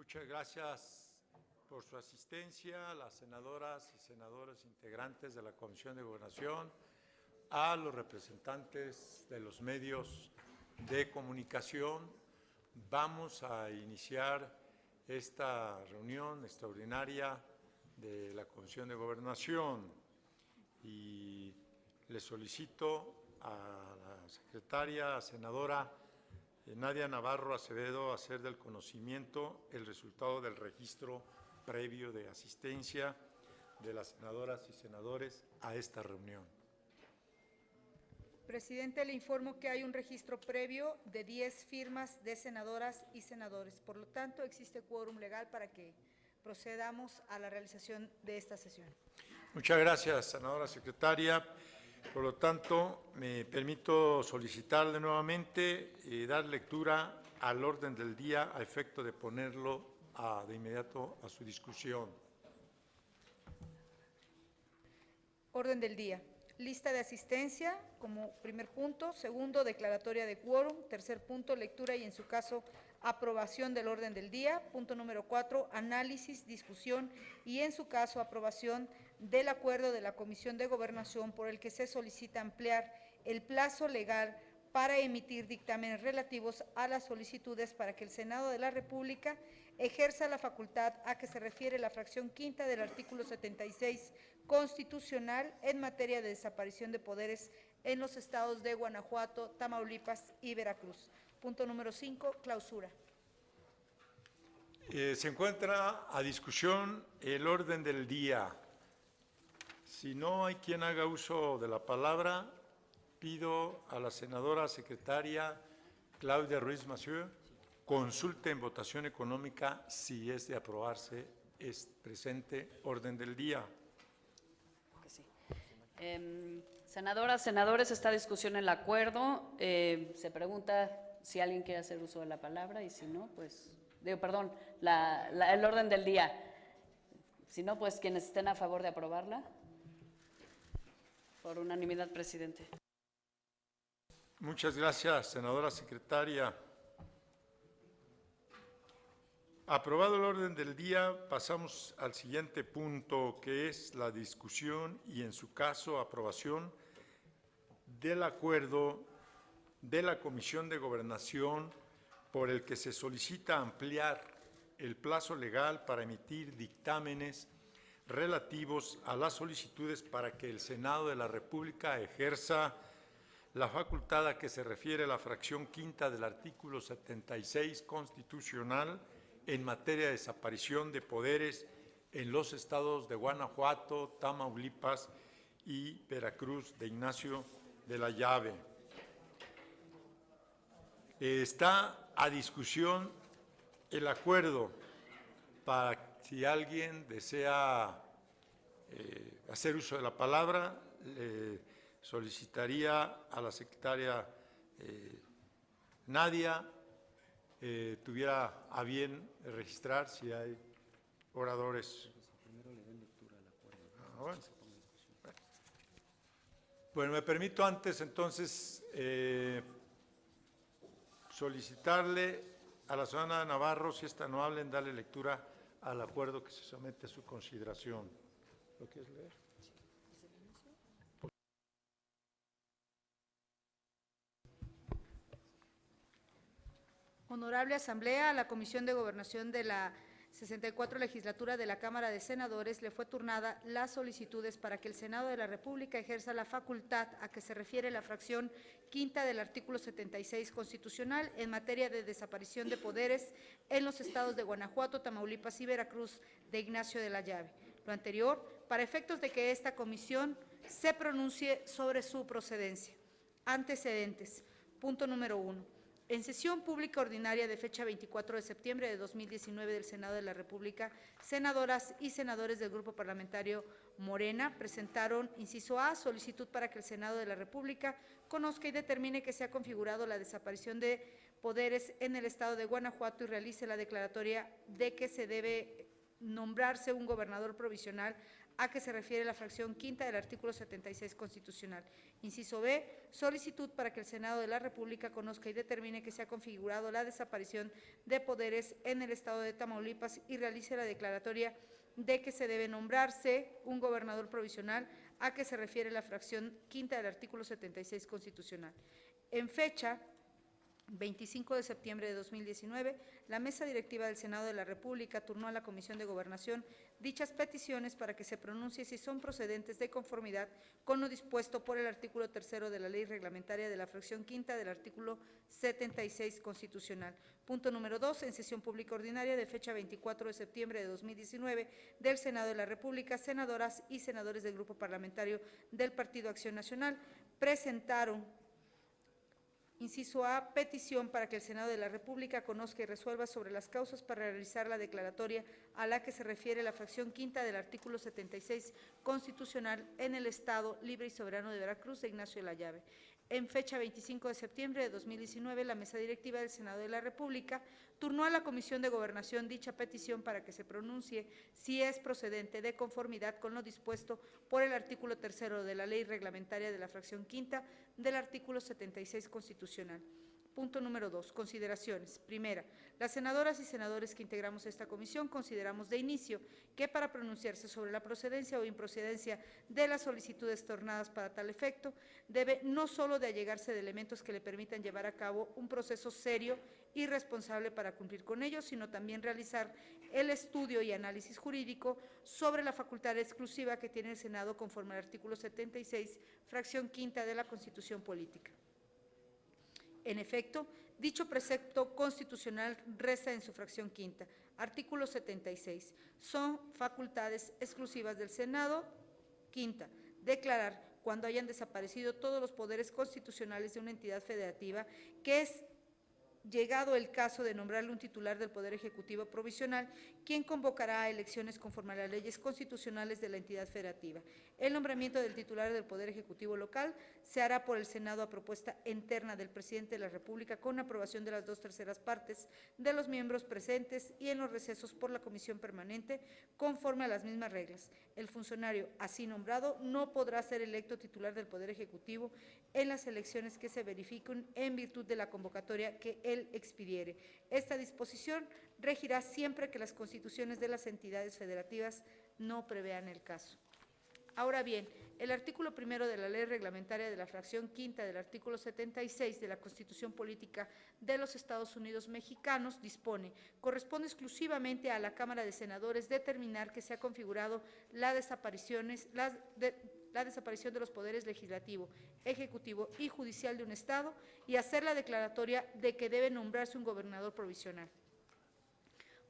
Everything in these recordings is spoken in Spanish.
Muchas gracias por su asistencia a las senadoras y senadores integrantes de la Comisión de Gobernación, a los representantes de los medios de comunicación. Vamos a iniciar esta reunión extraordinaria de la Comisión de Gobernación y le solicito a la secretaria, senadora Nadia Navarro Acevedo, hacer del conocimiento el resultado del registro previo de asistencia de las senadoras y senadores a esta reunión. Presidente, le informo que hay un registro previo de 10 firmas de senadoras y senadores. Por lo tanto, existe quórum legal para que procedamos a la realización de esta sesión. Muchas gracias, senadora secretaria. Por lo tanto, me permito solicitarle nuevamente dar lectura al orden del día a efecto de ponerlo de inmediato a su discusión. Orden del día. Lista de asistencia como primer punto. Segundo, declaratoria de quórum. Tercer punto, lectura y en su caso aprobación del orden del día. Punto número 4, análisis, discusión y en su caso aprobación del acuerdo de la Comisión de Gobernación por el que se solicita ampliar el plazo legal para emitir dictámenes relativos a las solicitudes para que el Senado de la República ejerza la facultad a que se refiere la fracción quinta del artículo 76 constitucional en materia de desaparición de poderes en los estados de Guanajuato, Tamaulipas y Veracruz. Punto número 5, clausura. Se encuentra a discusión el orden del día. Si no hay quien haga uso de la palabra, pido a la senadora secretaria Claudia Ruiz Massieu consulte en votación económica si es de aprobarse este presente orden del día. Sí. Senadoras, senadores, esta discusión el acuerdo. Se pregunta si alguien quiere hacer uso de la palabra y si no, pues, perdón, el orden del día. Si no, pues quienes estén a favor de aprobarla. Por unanimidad, presidente. Muchas gracias, senadora secretaria. Aprobado el orden del día, pasamos al siguiente punto, que es la discusión y, en su caso, aprobación del acuerdo de la Comisión de Gobernación por el que se solicita ampliar el plazo legal para emitir dictámenes relativos a las solicitudes para que el Senado de la República ejerza la facultad a que se refiere la fracción quinta del artículo 76 constitucional en materia de desaparición de poderes en los estados de Guanajuato, Tamaulipas y Veracruz, de Ignacio de la Llave. Está a discusión el acuerdo. Para si alguien desea hacer uso de la palabra, solicitaría a la secretaria Nadia tuviera a bien registrar si hay oradores. Primero le den lectura al acuerdo. Bueno, me permito antes entonces solicitarle a la señora Navarro, si es tan amable, en darle lectura al acuerdo que se somete a su consideración. ¿Lo quieres leer? Honorable Asamblea, a la Comisión de Gobernación de la 64 Legislatura de la Cámara de Senadores le fue turnada las solicitudes para que el Senado de la República ejerza la facultad a que se refiere la fracción quinta del artículo 76 constitucional en materia de desaparición de poderes en los estados de Guanajuato, Tamaulipas y Veracruz, de Ignacio de la Llave. Lo anterior, para efectos de que esta comisión se pronuncie sobre su procedencia. Antecedentes. Punto número 1. En sesión pública ordinaria de fecha 24 de septiembre de 2019 del Senado de la República, senadoras y senadores del Grupo Parlamentario Morena presentaron, inciso A, solicitud para que el Senado de la República conozca y determine que se ha configurado la desaparición de poderes en el estado de Guanajuato y realice la declaratoria de que se debe nombrarse un gobernador provisional a que se refiere la fracción quinta del artículo 76 constitucional. Inciso B, solicitud para que el Senado de la República conozca y determine que se ha configurado la desaparición de poderes en el estado de Tamaulipas y realice la declaratoria de que se debe nombrarse un gobernador provisional, a que se refiere la fracción quinta del artículo 76 constitucional. En fecha 25 de septiembre de 2019, la Mesa Directiva del Senado de la República turnó a la Comisión de Gobernación dichas peticiones para que se pronuncie si son procedentes de conformidad con lo dispuesto por el artículo 3º de la Ley Reglamentaria de la fracción quinta del artículo 76 constitucional. Punto número 2. En sesión pública ordinaria de fecha 24 de septiembre de 2019 del Senado de la República, senadoras y senadores del Grupo Parlamentario del Partido Acción Nacional presentaron, inciso A, petición para que el Senado de la República conozca y resuelva sobre las causas para realizar la declaratoria a la que se refiere la fracción quinta del artículo 76 constitucional en el Estado Libre y Soberano de Veracruz de Ignacio de la Llave. En fecha 25 de septiembre de 2019, la Mesa Directiva del Senado de la República turnó a la Comisión de Gobernación dicha petición para que se pronuncie si es procedente de conformidad con lo dispuesto por el artículo 3º de la Ley Reglamentaria de la fracción quinta del artículo 76 constitucional. Punto número 2. Consideraciones. Primera, las senadoras y senadores que integramos esta comisión consideramos de inicio que para pronunciarse sobre la procedencia o improcedencia de las solicitudes tornadas para tal efecto, debe no solo de allegarse de elementos que le permitan llevar a cabo un proceso serio y responsable para cumplir con ellos, sino también realizar el estudio y análisis jurídico sobre la facultad exclusiva que tiene el Senado conforme al artículo 76, fracción quinta de la Constitución Política. En efecto, dicho precepto constitucional reza en su fracción quinta, artículo 76, son facultades exclusivas del Senado, quinta, declarar cuando hayan desaparecido todos los poderes constitucionales de una entidad federativa, que es llegado el caso de nombrarle un titular del Poder Ejecutivo Provisional, quien convocará a elecciones conforme a las leyes constitucionales de la entidad federativa. El nombramiento del titular del Poder Ejecutivo local se hará por el Senado a propuesta interna del Presidente de la República con aprobación de las 2/3 partes de los miembros presentes y en los recesos por la Comisión Permanente conforme a las mismas reglas. El funcionario así nombrado no podrá ser electo titular del Poder Ejecutivo en las elecciones que se verifiquen en virtud de la convocatoria que él expidiere. Esta disposición regirá siempre que las constituciones de las entidades federativas no prevean el caso. Ahora bien, el artículo 1 de la Ley Reglamentaria de la fracción quinta del artículo 76 de la Constitución Política de los Estados Unidos Mexicanos dispone: corresponde exclusivamente a la Cámara de Senadores determinar que se ha configurado la desaparición de los poderes legislativo, ejecutivo y judicial de un Estado y hacer la declaratoria de que debe nombrarse un gobernador provisional.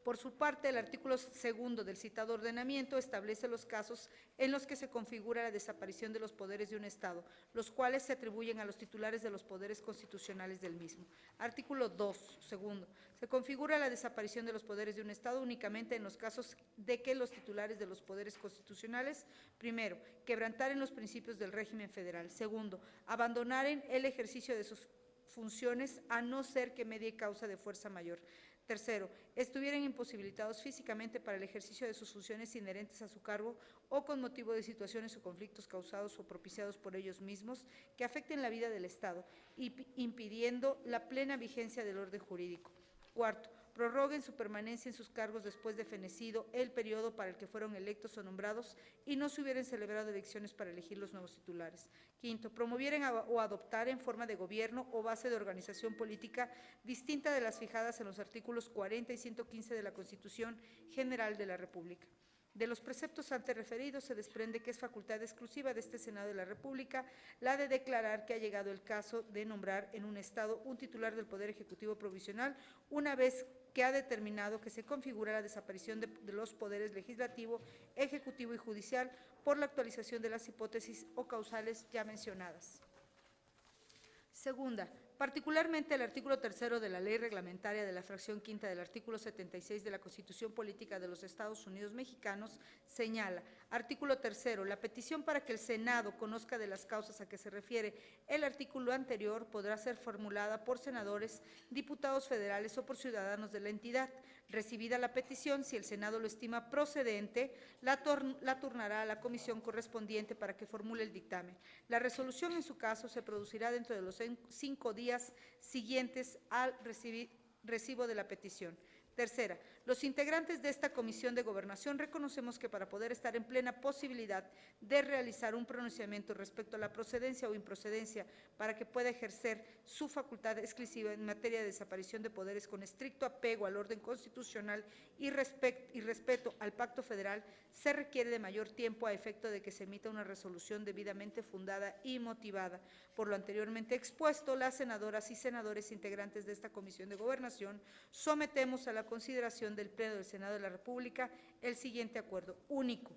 Por su parte, el artículo 2 del citado ordenamiento establece los casos en los que se configura la desaparición de los poderes de un Estado, los cuales se atribuyen a los titulares de los poderes constitucionales del mismo. Artículo 2, segundo. Se configura la desaparición de los poderes de un Estado únicamente en los casos de que los titulares de los poderes constitucionales, primero, quebrantaren los principios del régimen federal; segundo, abandonaren el ejercicio de sus funciones a no ser que medie causa de fuerza mayor; tercero, estuvieran imposibilitados físicamente para el ejercicio de sus funciones inherentes a su cargo o con motivo de situaciones o conflictos causados o propiciados por ellos mismos que afecten la vida del Estado, impidiendo la plena vigencia del orden jurídico. Cuarto, prorroguen su permanencia en sus cargos después de fenecido el periodo para el que fueron electos o nombrados y no se hubieran celebrado elecciones para elegir los nuevos titulares. Quinto, promovieran o adoptaren forma de gobierno o base de organización política distinta de las fijadas en los artículos 40 y 115 de la Constitución General de la República. De los preceptos antes referidos se desprende que es facultad exclusiva de este Senado de la República la de declarar que ha llegado el caso de nombrar en un Estado un titular del Poder Ejecutivo Provisional una vez que ha determinado que se configura la desaparición de los poderes legislativo, ejecutivo y judicial por la actualización de las hipótesis o causales ya mencionadas. Segunda, particularmente el artículo 3 de la Ley Reglamentaria de la fracción quinta del artículo 76 de la Constitución Política de los Estados Unidos Mexicanos señala: artículo 3, la petición para que el Senado conozca de las causas a que se refiere el artículo anterior podrá ser formulada por senadores, diputados federales o por ciudadanos de la entidad, Recibida la petición, si el Senado lo estima procedente, la turnará a la comisión correspondiente para que formule el dictamen. La resolución en su caso se producirá dentro de los 5 días siguientes al recibo de la petición. Tercera, los integrantes de esta Comisión de Gobernación reconocemos que para poder estar en plena posibilidad de realizar un pronunciamiento respecto a la procedencia o improcedencia para que pueda ejercer su facultad exclusiva en materia de desaparición de poderes con estricto apego al orden constitucional y respeto al Pacto Federal, se requiere de mayor tiempo a efecto de que se emita una resolución debidamente fundada y motivada. Por lo anteriormente expuesto, las senadoras y senadores integrantes de esta Comisión de Gobernación sometemos a la consideración del Pleno del Senado de la República el siguiente acuerdo único.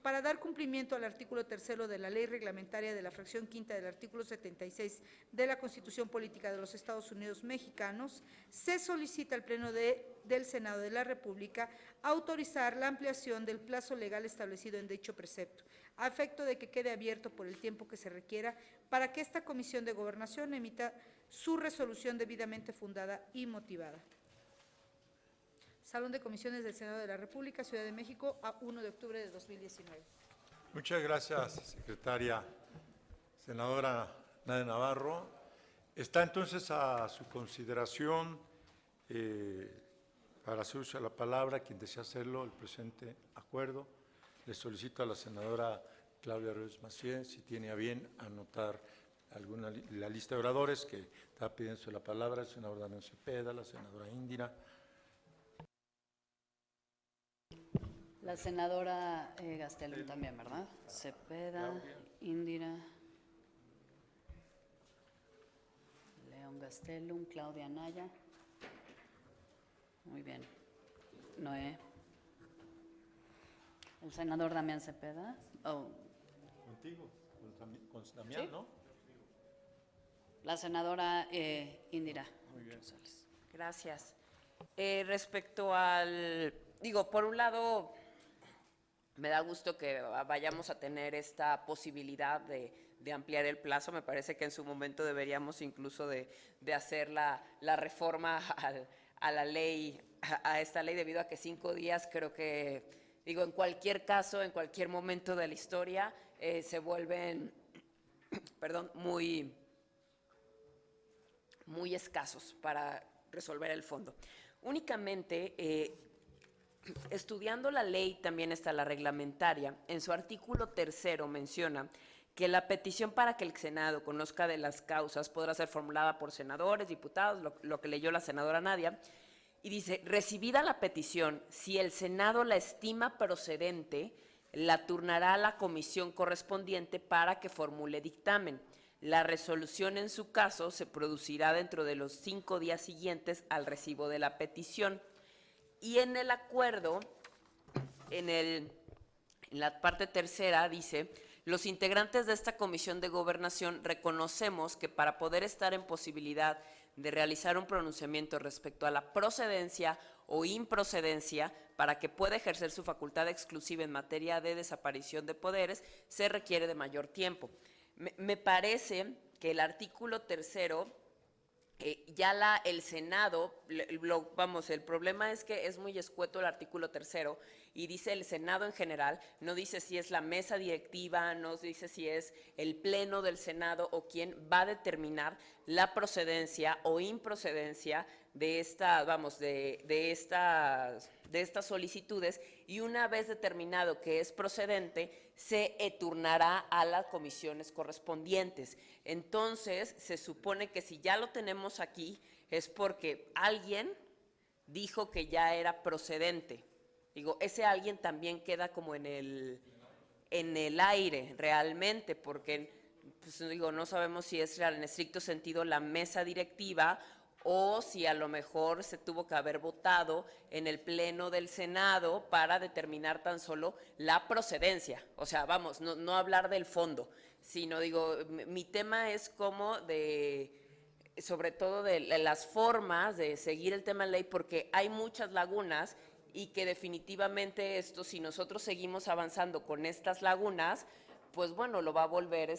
Para dar cumplimiento al artículo 3 de la Ley Reglamentaria de la fracción quinta del artículo 76 de la Constitución Política de los Estados Unidos Mexicanos, se solicita al Pleno del Senado de la República autorizar la ampliación del plazo legal establecido en dicho precepto, a efecto de que quede abierto por el tiempo que se requiera para que esta Comisión de Gobernación emita su resolución debidamente fundada y motivada. Salón de Comisiones del Senado de la República, Ciudad de México, a 1 de octubre de 2019. Muchas gracias, secretaria. Senadora Nadia Navarro. Está entonces a su consideración, para hacer uso de la palabra, quien desea hacerlo, el presente acuerdo. Le solicito a la senadora Claudia Ruiz Massieu, si tiene a bien anotar la lista de oradores que está pidiendo la palabra, el senador Damián Cepeda, la senadora Indira. La senadora Gastelum también, ¿verdad? Cepeda, Indira, León Gastelum, Claudia Anaya. Muy bien. Noé. El senador Damián Cepeda. Oh. Contigo, con Damián, ¿sí? ¿No? La senadora Indira. Muy bien. Gracias. Respecto al, por un lado, me da gusto que vayamos a tener esta posibilidad de ampliar el plazo. Me parece que en su momento deberíamos incluso de hacer la reforma a la ley, a esta ley, debido a que 5 días creo que, en cualquier caso, en cualquier momento de la historia, se vuelven, muy escasos para resolver el fondo. Únicamente, estudiando la ley, también está la reglamentaria. En su artículo 3 menciona que la petición para que el Senado conozca de las causas podrá ser formulada por senadores, diputados, lo que leyó la senadora Nadia, y dice, recibida la petición, si el Senado la estima procedente, la turnará a la comisión correspondiente para que formule dictamen. La resolución en su caso se producirá dentro de los 5 días siguientes al recibo de la petición. Y en el acuerdo, en la parte tercera, dice, los integrantes de esta Comisión de Gobernación reconocemos que para poder estar en posibilidad de realizar un pronunciamiento respecto a la procedencia o improcedencia para que pueda ejercer su facultad exclusiva en materia de desaparición de poderes, se requiere de mayor tiempo. Me parece que el artículo 3, el Senado, el problema es que es muy escueto el artículo 3 y dice el Senado en general, no dice si es la mesa directiva, no dice si es el Pleno del Senado o quién va a determinar la procedencia o improcedencia de estas solicitudes, y una vez determinado que es procedente, se turnará a las comisiones correspondientes. Entonces, se supone que si ya lo tenemos aquí, es porque alguien dijo que ya era procedente. Ese alguien también queda como en el aire realmente, porque no sabemos si es en estricto sentido la mesa directiva o si a lo mejor se tuvo que haber votado en el Pleno del Senado para determinar tan solo la procedencia. O sea, no hablar del fondo, sino mi tema es como sobre todo de las formas de seguir el tema de ley, porque hay muchas lagunas y que definitivamente esto, si nosotros seguimos avanzando con estas lagunas, pues lo va a volver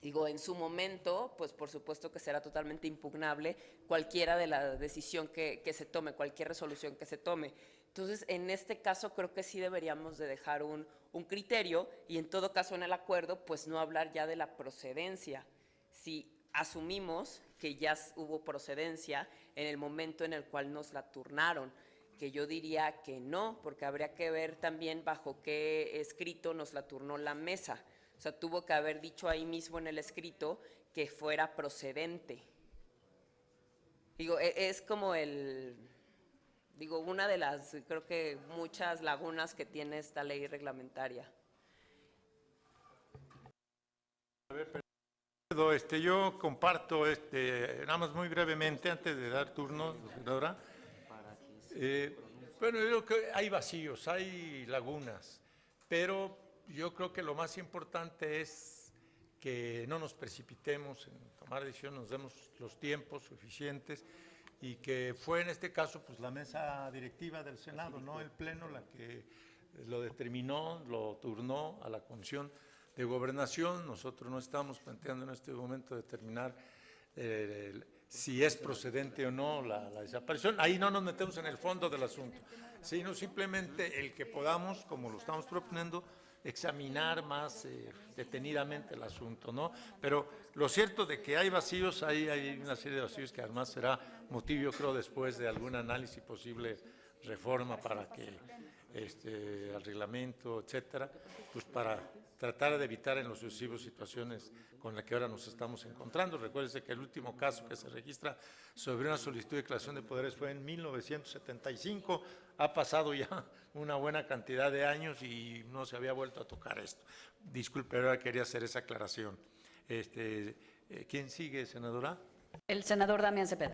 Digo, en su momento, pues por supuesto que será totalmente impugnable cualquiera de la decisión que se tome, cualquier resolución que se tome. Entonces, en este caso creo que sí deberíamos de dejar un criterio y en todo caso en el acuerdo, pues no hablar ya de la procedencia. Si asumimos que ya hubo procedencia en el momento en el cual nos la turnaron, que yo diría que no, porque habría que ver también bajo qué escrito nos la turnó la mesa. O sea, tuvo que haber dicho ahí mismo en el escrito que fuera procedente. Digo, es como una de las, creo que muchas lagunas que tiene esta ley reglamentaria. Yo comparto, nada más muy brevemente, antes de dar turno, senadora. Bueno, yo creo que hay vacíos, hay lagunas, pero yo creo que lo más importante es que no nos precipitemos en tomar decisiones, nos demos los tiempos suficientes y que fue en este caso pues la mesa directiva del Senado, no el Pleno, la que lo determinó, lo turnó a la Comisión de Gobernación. Nosotros no estamos planteando en este momento determinar si es procedente o no la desaparición. Ahí no nos metemos en el fondo del asunto, sino simplemente el que podamos, como lo estamos proponiendo, examinar más detenidamente el asunto, ¿no? Pero lo cierto de que hay vacíos, hay una serie de vacíos que además será motivo, yo creo, después de algún análisis, posible reforma para que al reglamento, etcétera, pues para tratar de evitar en los sucesivos situaciones con las que ahora nos estamos encontrando. Recuérdense que el último caso que se registra sobre una solicitud de declaración de poderes fue en 1975, ha pasado ya una buena cantidad de años y no se había vuelto a tocar esto. Disculpe, ahora quería hacer esa aclaración. ¿Quién sigue, senadora? El senador Damián Cepeda.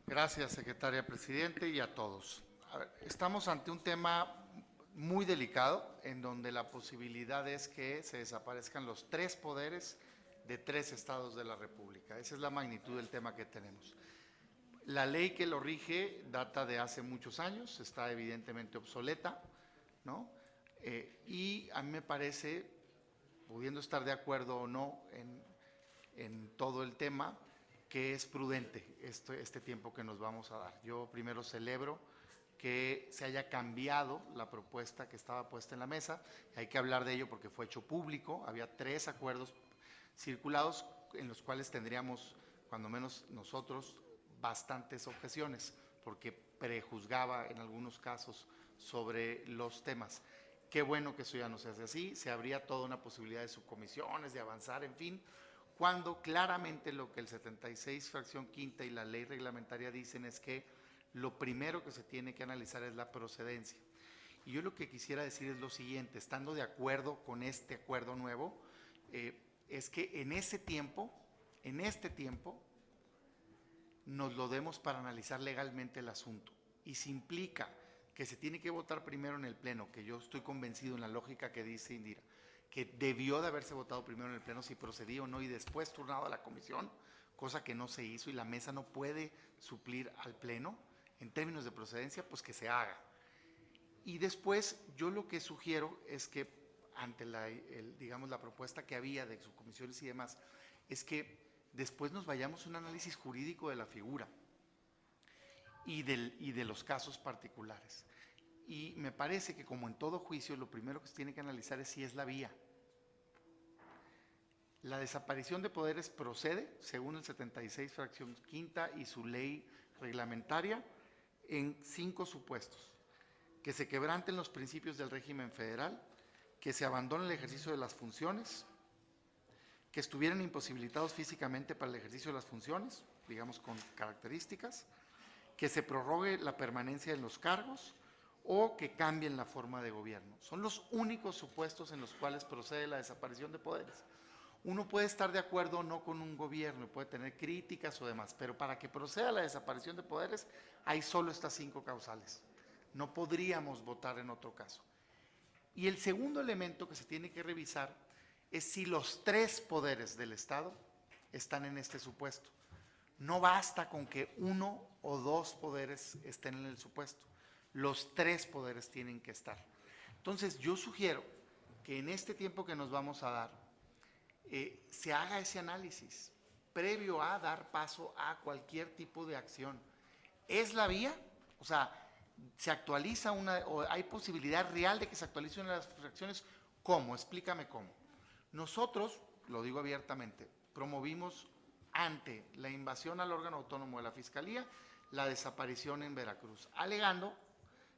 Gracias, secretaria Presidente, y a todos. Estamos ante un tema muy delicado, en donde la posibilidad es que se desaparezcan los 3 poderes de 3 estados de la República. Esa es la magnitud del tema que tenemos. La ley que lo rige data de hace muchos años, está evidentemente obsoleta, ¿no? Y a mí me parece, pudiendo estar de acuerdo o no en todo el tema, que es prudente este tiempo que nos vamos a dar. Yo primero celebro que se haya cambiado la propuesta que estaba puesta en la mesa. Hay que hablar de ello porque fue hecho público. Había 3 acuerdos circulados en los cuales tendríamos, cuando menos nosotros, bastantes objeciones, porque prejuzgaba en algunos casos sobre los temas. Qué bueno que eso ya no se hace así. Se abría toda una posibilidad de subcomisiones, de avanzar, en fin, cuando claramente lo que el 76, fracción quinta, y la ley reglamentaria dicen es que lo primero que se tiene que analizar es la procedencia. Y yo lo que quisiera decir es lo siguiente, estando de acuerdo con este acuerdo nuevo, es que en este tiempo, nos lo demos para analizar legalmente el asunto. Y si implica que se tiene que votar primero en el Pleno, que yo estoy convencido en la lógica que dice Indira, que debió de haberse votado primero en el Pleno si procedía o no y después turnado a la Comisión, cosa que no se hizo y la mesa no puede suplir al Pleno en términos de procedencia, pues que se haga. Y después yo lo que sugiero es que ante la propuesta que había de subcomisiones y demás, es que después nos vayamos a un análisis jurídico de la figura y de los casos particulares. Y me parece que, como en todo juicio, lo primero que se tiene que analizar es si es la vía. La desaparición de poderes procede, según el 76, fracción quinta, y su ley reglamentaria, en 5 supuestos: que se quebranten los principios del régimen federal, que se abandone el ejercicio de las funciones, que estuvieran imposibilitados físicamente para el ejercicio de las funciones, digamos con características, que se prorrogue la permanencia en los cargos o que cambien la forma de gobierno. Son los únicos supuestos en los cuales procede la desaparición de poderes. Uno puede estar de acuerdo o no con un gobierno, puede tener críticas o demás, pero para que proceda la desaparición de poderes hay solo estas 5 causales. No podríamos votar en otro caso. Y el segundo elemento que se tiene que revisar es si los 3 poderes del Estado están en este supuesto. No basta con que 1 o 2 poderes estén en el supuesto. Los 3 poderes tienen que estar. Entonces, yo sugiero que en este tiempo que nos vamos a dar, se haga ese análisis previo a dar paso a cualquier tipo de acción. ¿Es la vía? O sea, ¿se actualiza o hay posibilidad real de que se actualice una de las fracciones? ¿Cómo? Explícame cómo. Nosotros, lo digo abiertamente, promovimos ante la invasión al órgano autónomo de la Fiscalía la desaparición en Veracruz, alegando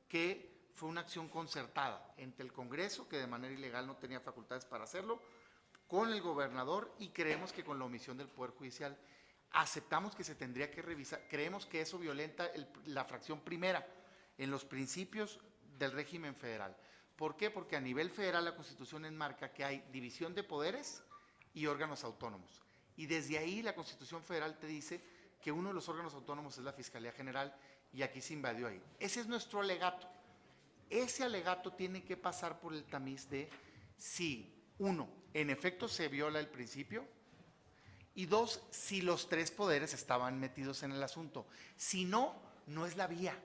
que fue una acción concertada entre el Congreso, que de manera ilegal no tenía facultades para hacerlo, con el gobernador, y creemos que con la omisión del Poder Judicial. Aceptamos que se tendría que revisar, creemos que eso violenta la fracción primera en los principios del régimen federal. ¿Por qué? Porque a nivel federal la Constitución enmarca que hay división de poderes y órganos autónomos. Y desde ahí la Constitución federal te dice que uno de los órganos autónomos es la Fiscalía General, y aquí se invadió ahí. Ese es nuestro alegato. Ese alegato tiene que pasar por el tamiz de si, uno, en efecto se viola el principio, y dos, si los tres poderes estaban metidos en el asunto. Si no, no es la vía.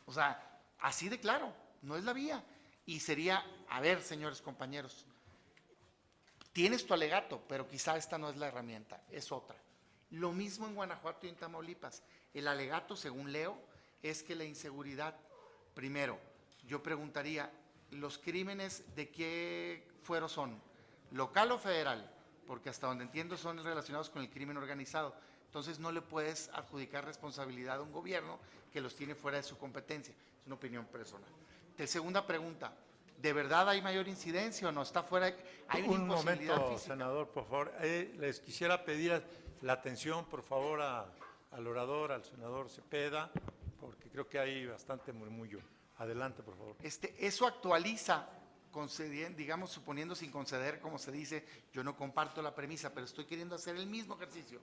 O sea, así de claro, no es la vía. Y sería, a ver, señores compañeros, tienes tu alegato, pero quizá esta no es la herramienta, es otra. Lo mismo en Guanajuato y en Tamaulipas. El alegato, según leo, es que la inseguridad, primero, yo preguntaría, ¿los crímenes de qué fuero son? ¿Local o federal? Porque hasta donde entiendo son relacionados con el crimen organizado. Entonces no le puedes adjudicar responsabilidad a un gobierno que los tiene fuera de su competencia. Es una opinión personal. Segunda pregunta, ¿de verdad hay mayor incidencia o no? ¿Está fuera? ¿Hay una Un imposibilidad momento, física? senador, por favor. Les quisiera pedir la atención, por favor, al orador, al senador Cepeda, porque creo que hay bastante murmullo. Adelante, por favor. Eso actualiza, digamos, suponiendo sin conceder, como se dice, yo no comparto la premisa, pero estoy queriendo hacer el mismo ejercicio.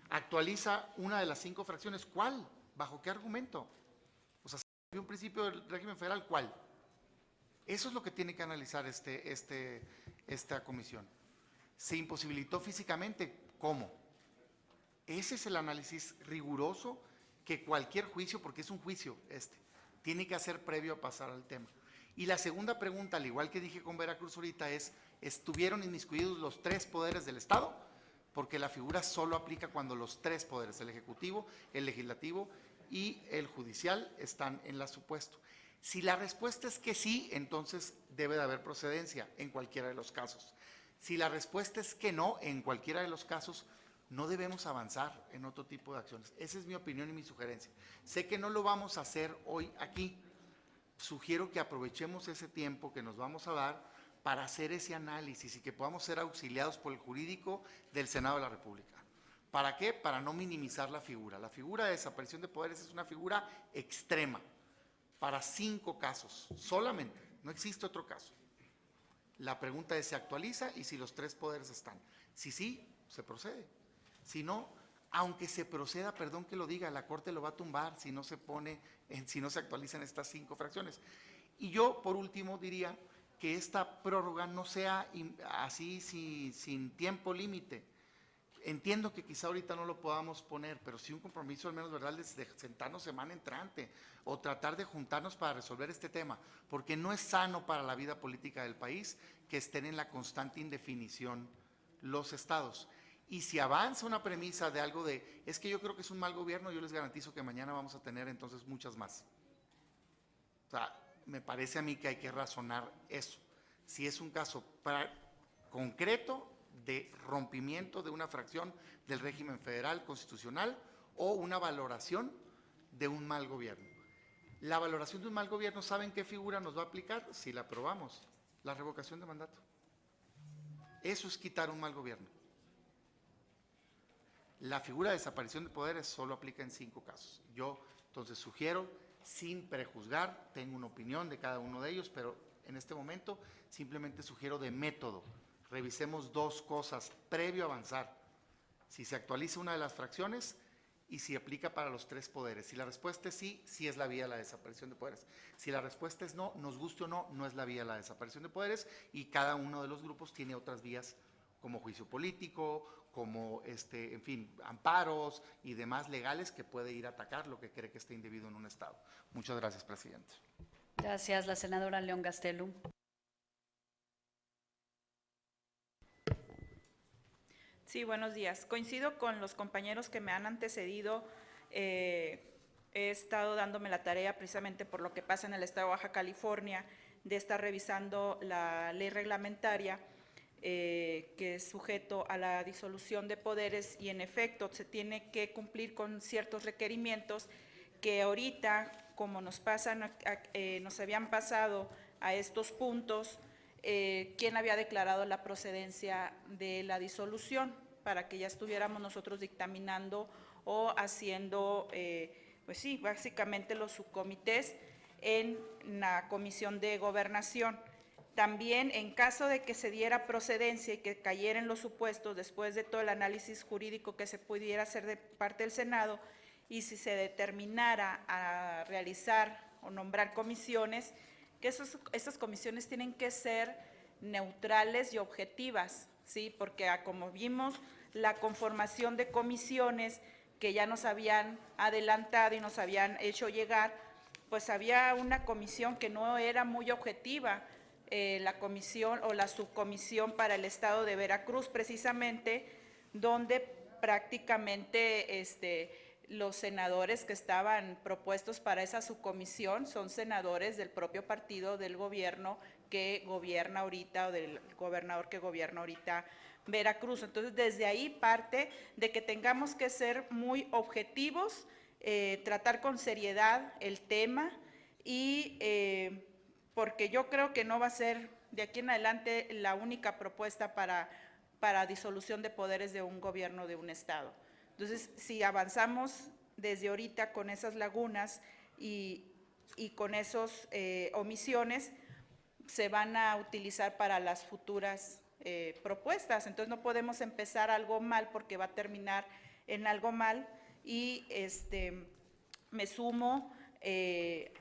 Actualiza una de las 5 fracciones. ¿Cuál? ¿Bajo qué argumento? O sea, ¿hay un principio del régimen federal? ¿Cuál? Eso es lo que tiene que analizar esta comisión. ¿Se imposibilitó físicamente? ¿Cómo? Ese es el análisis riguroso que cualquier juicio, porque es un juicio tiene que hacer previo a pasar al tema. Y la segunda pregunta, al igual que dije con Veracruz ahorita, es, ¿estuvieron inmiscuidos los 3 poderes del Estado? Porque la figura solo aplica cuando los 3 poderes, el Ejecutivo, el Legislativo y el Judicial, están en la supuesto. Si la respuesta es que sí, entonces debe de haber procedencia en cualquiera de los casos. Si la respuesta es que no, en cualquiera de los casos, no debemos avanzar en otro tipo de acciones. Esa es mi opinión y mi sugerencia. Sé que no lo vamos a hacer hoy aquí. Sugiero que aprovechemos ese tiempo que nos vamos a dar para hacer ese análisis y que podamos ser auxiliados por el jurídico del Senado de la República. ¿Para qué? Para no minimizar la figura. La figura de desaparición de poderes es una figura extrema para 5 casos solamente. No existe otro caso. La pregunta es, ¿se actualiza? Y si los 3 poderes están. Si sí, se procede. Si no, aunque se proceda, perdón que lo diga, la Corte lo va a tumbar si no se si no se actualizan estas 5 fracciones. Y yo, por último, diría que esta prórroga no sea así sin tiempo límite. Entiendo que quizá ahorita no lo podamos poner, pero sí un compromiso al menos, ¿verdad?, de sentarnos semana entrante o tratar de juntarnos para resolver este tema, porque no es sano para la vida política del país que estén en la constante indefinición los estados. Y si avanza una premisa de algo es que yo creo que es un mal gobierno, yo les garantizo que mañana vamos a tener entonces muchas más. O sea, me parece a mí que hay que razonar eso. Si es un caso concreto de rompimiento de una fracción del régimen federal constitucional o una valoración de un mal gobierno. La valoración de un mal gobierno, ¿saben qué figura nos va a aplicar? Si la aprobamos, la revocación de mandato. Eso es quitar un mal gobierno. La figura de desaparición de poderes solo aplica en 5 casos. Yo entonces sugiero, sin prejuzgar, tengo una opinión de cada uno de ellos, pero en este momento simplemente sugiero de método. Revisemos 2 cosas previo a avanzar. Si se actualiza una de las fracciones y si aplica para los 3 poderes. Si la respuesta es sí, sí es la vía de la desaparición de poderes. Si la respuesta es no, nos guste o no, no es la vía de la desaparición de poderes, y cada uno de los grupos tiene otras vías como juicio político, como en fin, amparos y demás legales que puede ir a atacar lo que cree que está indebido en un estado. Muchas gracias, presidente. Gracias, la senadora León Gastelum. Sí, buenos días. Coincido con los compañeros que me han antecedido. He estado dándome la tarea, precisamente por lo que pasa en el estado de Baja California, de estar revisando la ley reglamentaria que es sujeto a la disolución de poderes, y en efecto se tiene que cumplir con ciertos requerimientos que ahorita, como nos habían pasado a estos puntos, quién había declarado la procedencia de la disolución, para que ya estuviéramos nosotros dictaminando o haciendo, pues sí, básicamente los subcomités en la Comisión de Gobernación. También, en caso de que se diera procedencia y que cayeran los supuestos después de todo el análisis jurídico que se pudiera hacer de parte del Senado, y si se determinara a realizar o nombrar comisiones, que esas comisiones tienen que ser neutrales y objetivas, ¿sí? Porque como vimos, la conformación de comisiones que ya nos habían adelantado y nos habían hecho llegar, pues había una comisión que no era muy objetiva, la comisión o la subcomisión para el estado de Veracruz, precisamente, donde prácticamente los senadores que estaban propuestos para esa subcomisión son senadores del propio partido del gobierno que gobierna ahorita, o del gobernador que gobierna ahorita Veracruz. Entonces, desde ahí parte de que tengamos que ser muy objetivos, tratar con seriedad el tema, y porque yo creo que no va a ser de aquí en adelante la única propuesta para disolución de poderes de un gobierno de un estado. Entonces, si avanzamos desde ahorita con esas lagunas y con esas omisiones, se van a utilizar para las futuras propuestas. Entonces, no podemos empezar algo mal porque va a terminar en algo mal, y me sumo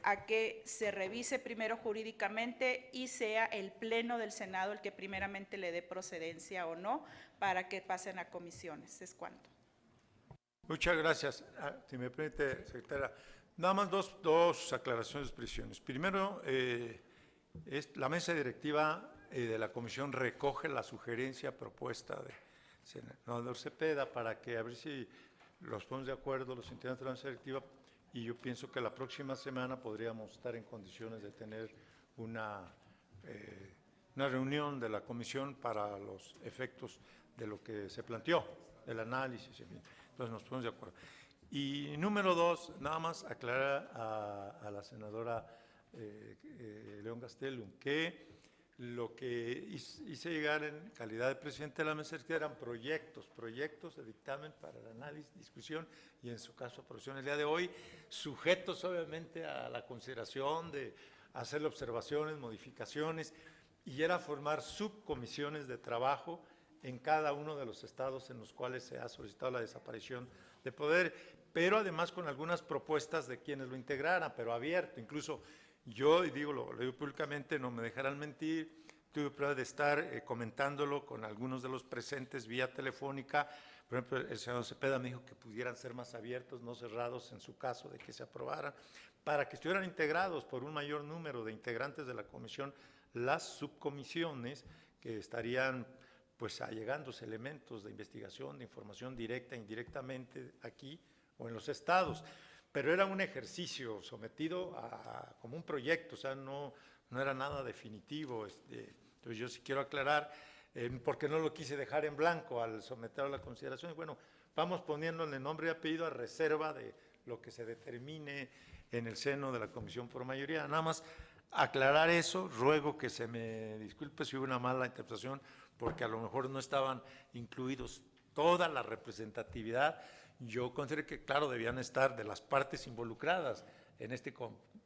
a que se revise primero jurídicamente y sea el Pleno del Senado el que primeramente le dé procedencia o no para que pasen a comisiones. Es cuanto. Muchas gracias. Si me permite, secretaria, nada más dos aclaraciones, precisiones. Primero, la mesa directiva de la comisión recoge la sugerencia propuesta de senador Cepeda para que a ver si los ponemos de acuerdo los integrantes de la mesa directiva, y yo pienso que la próxima semana podríamos estar en condiciones de tener una reunión de la comisión para los efectos de lo que se planteó, el análisis, en fin. Entonces nos ponemos de acuerdo. Y número dos, nada más aclarar a la senadora León Gastelum que lo que hice llegar en calidad de presidente de la mesa eran proyectos de dictamen para el análisis, discusión y en su caso aprobación el día de hoy, sujetos obviamente a la consideración de hacerle observaciones, modificaciones, y era formar subcomisiones de trabajo en cada uno de los estados en los cuales se ha solicitado la desaparición de poder, pero además con algunas propuestas de quienes lo integraran, pero abierto. Incluso yo, y digo, lo digo públicamente, no me dejarán mentir, tuve prueba de estar comentándolo con algunos de los presentes vía telefónica. Por ejemplo, el senador Cepeda me dijo que pudieran ser más abiertos, no cerrados en su caso de que se aprobaran, para que estuvieran integrados por un mayor número de integrantes de la comisión, las subcomisiones que estarían pues allegándose elementos de investigación, de información directa e indirectamente aquí o en los estados. Pero era un ejercicio sometido como un proyecto, o sea, no era nada definitivo. Entonces yo sí quiero aclarar, porque no lo quise dejar en blanco al someterlo a la consideración. Y bueno, vamos poniéndole nombre y apellido a reserva de lo que se determine en el seno de la comisión por mayoría. Nada más aclarar eso, ruego que se me disculpe si hubo una mala interpretación, porque a lo mejor no estaban incluidos toda la representatividad. Yo considero que, claro, debían estar de las partes involucradas en este,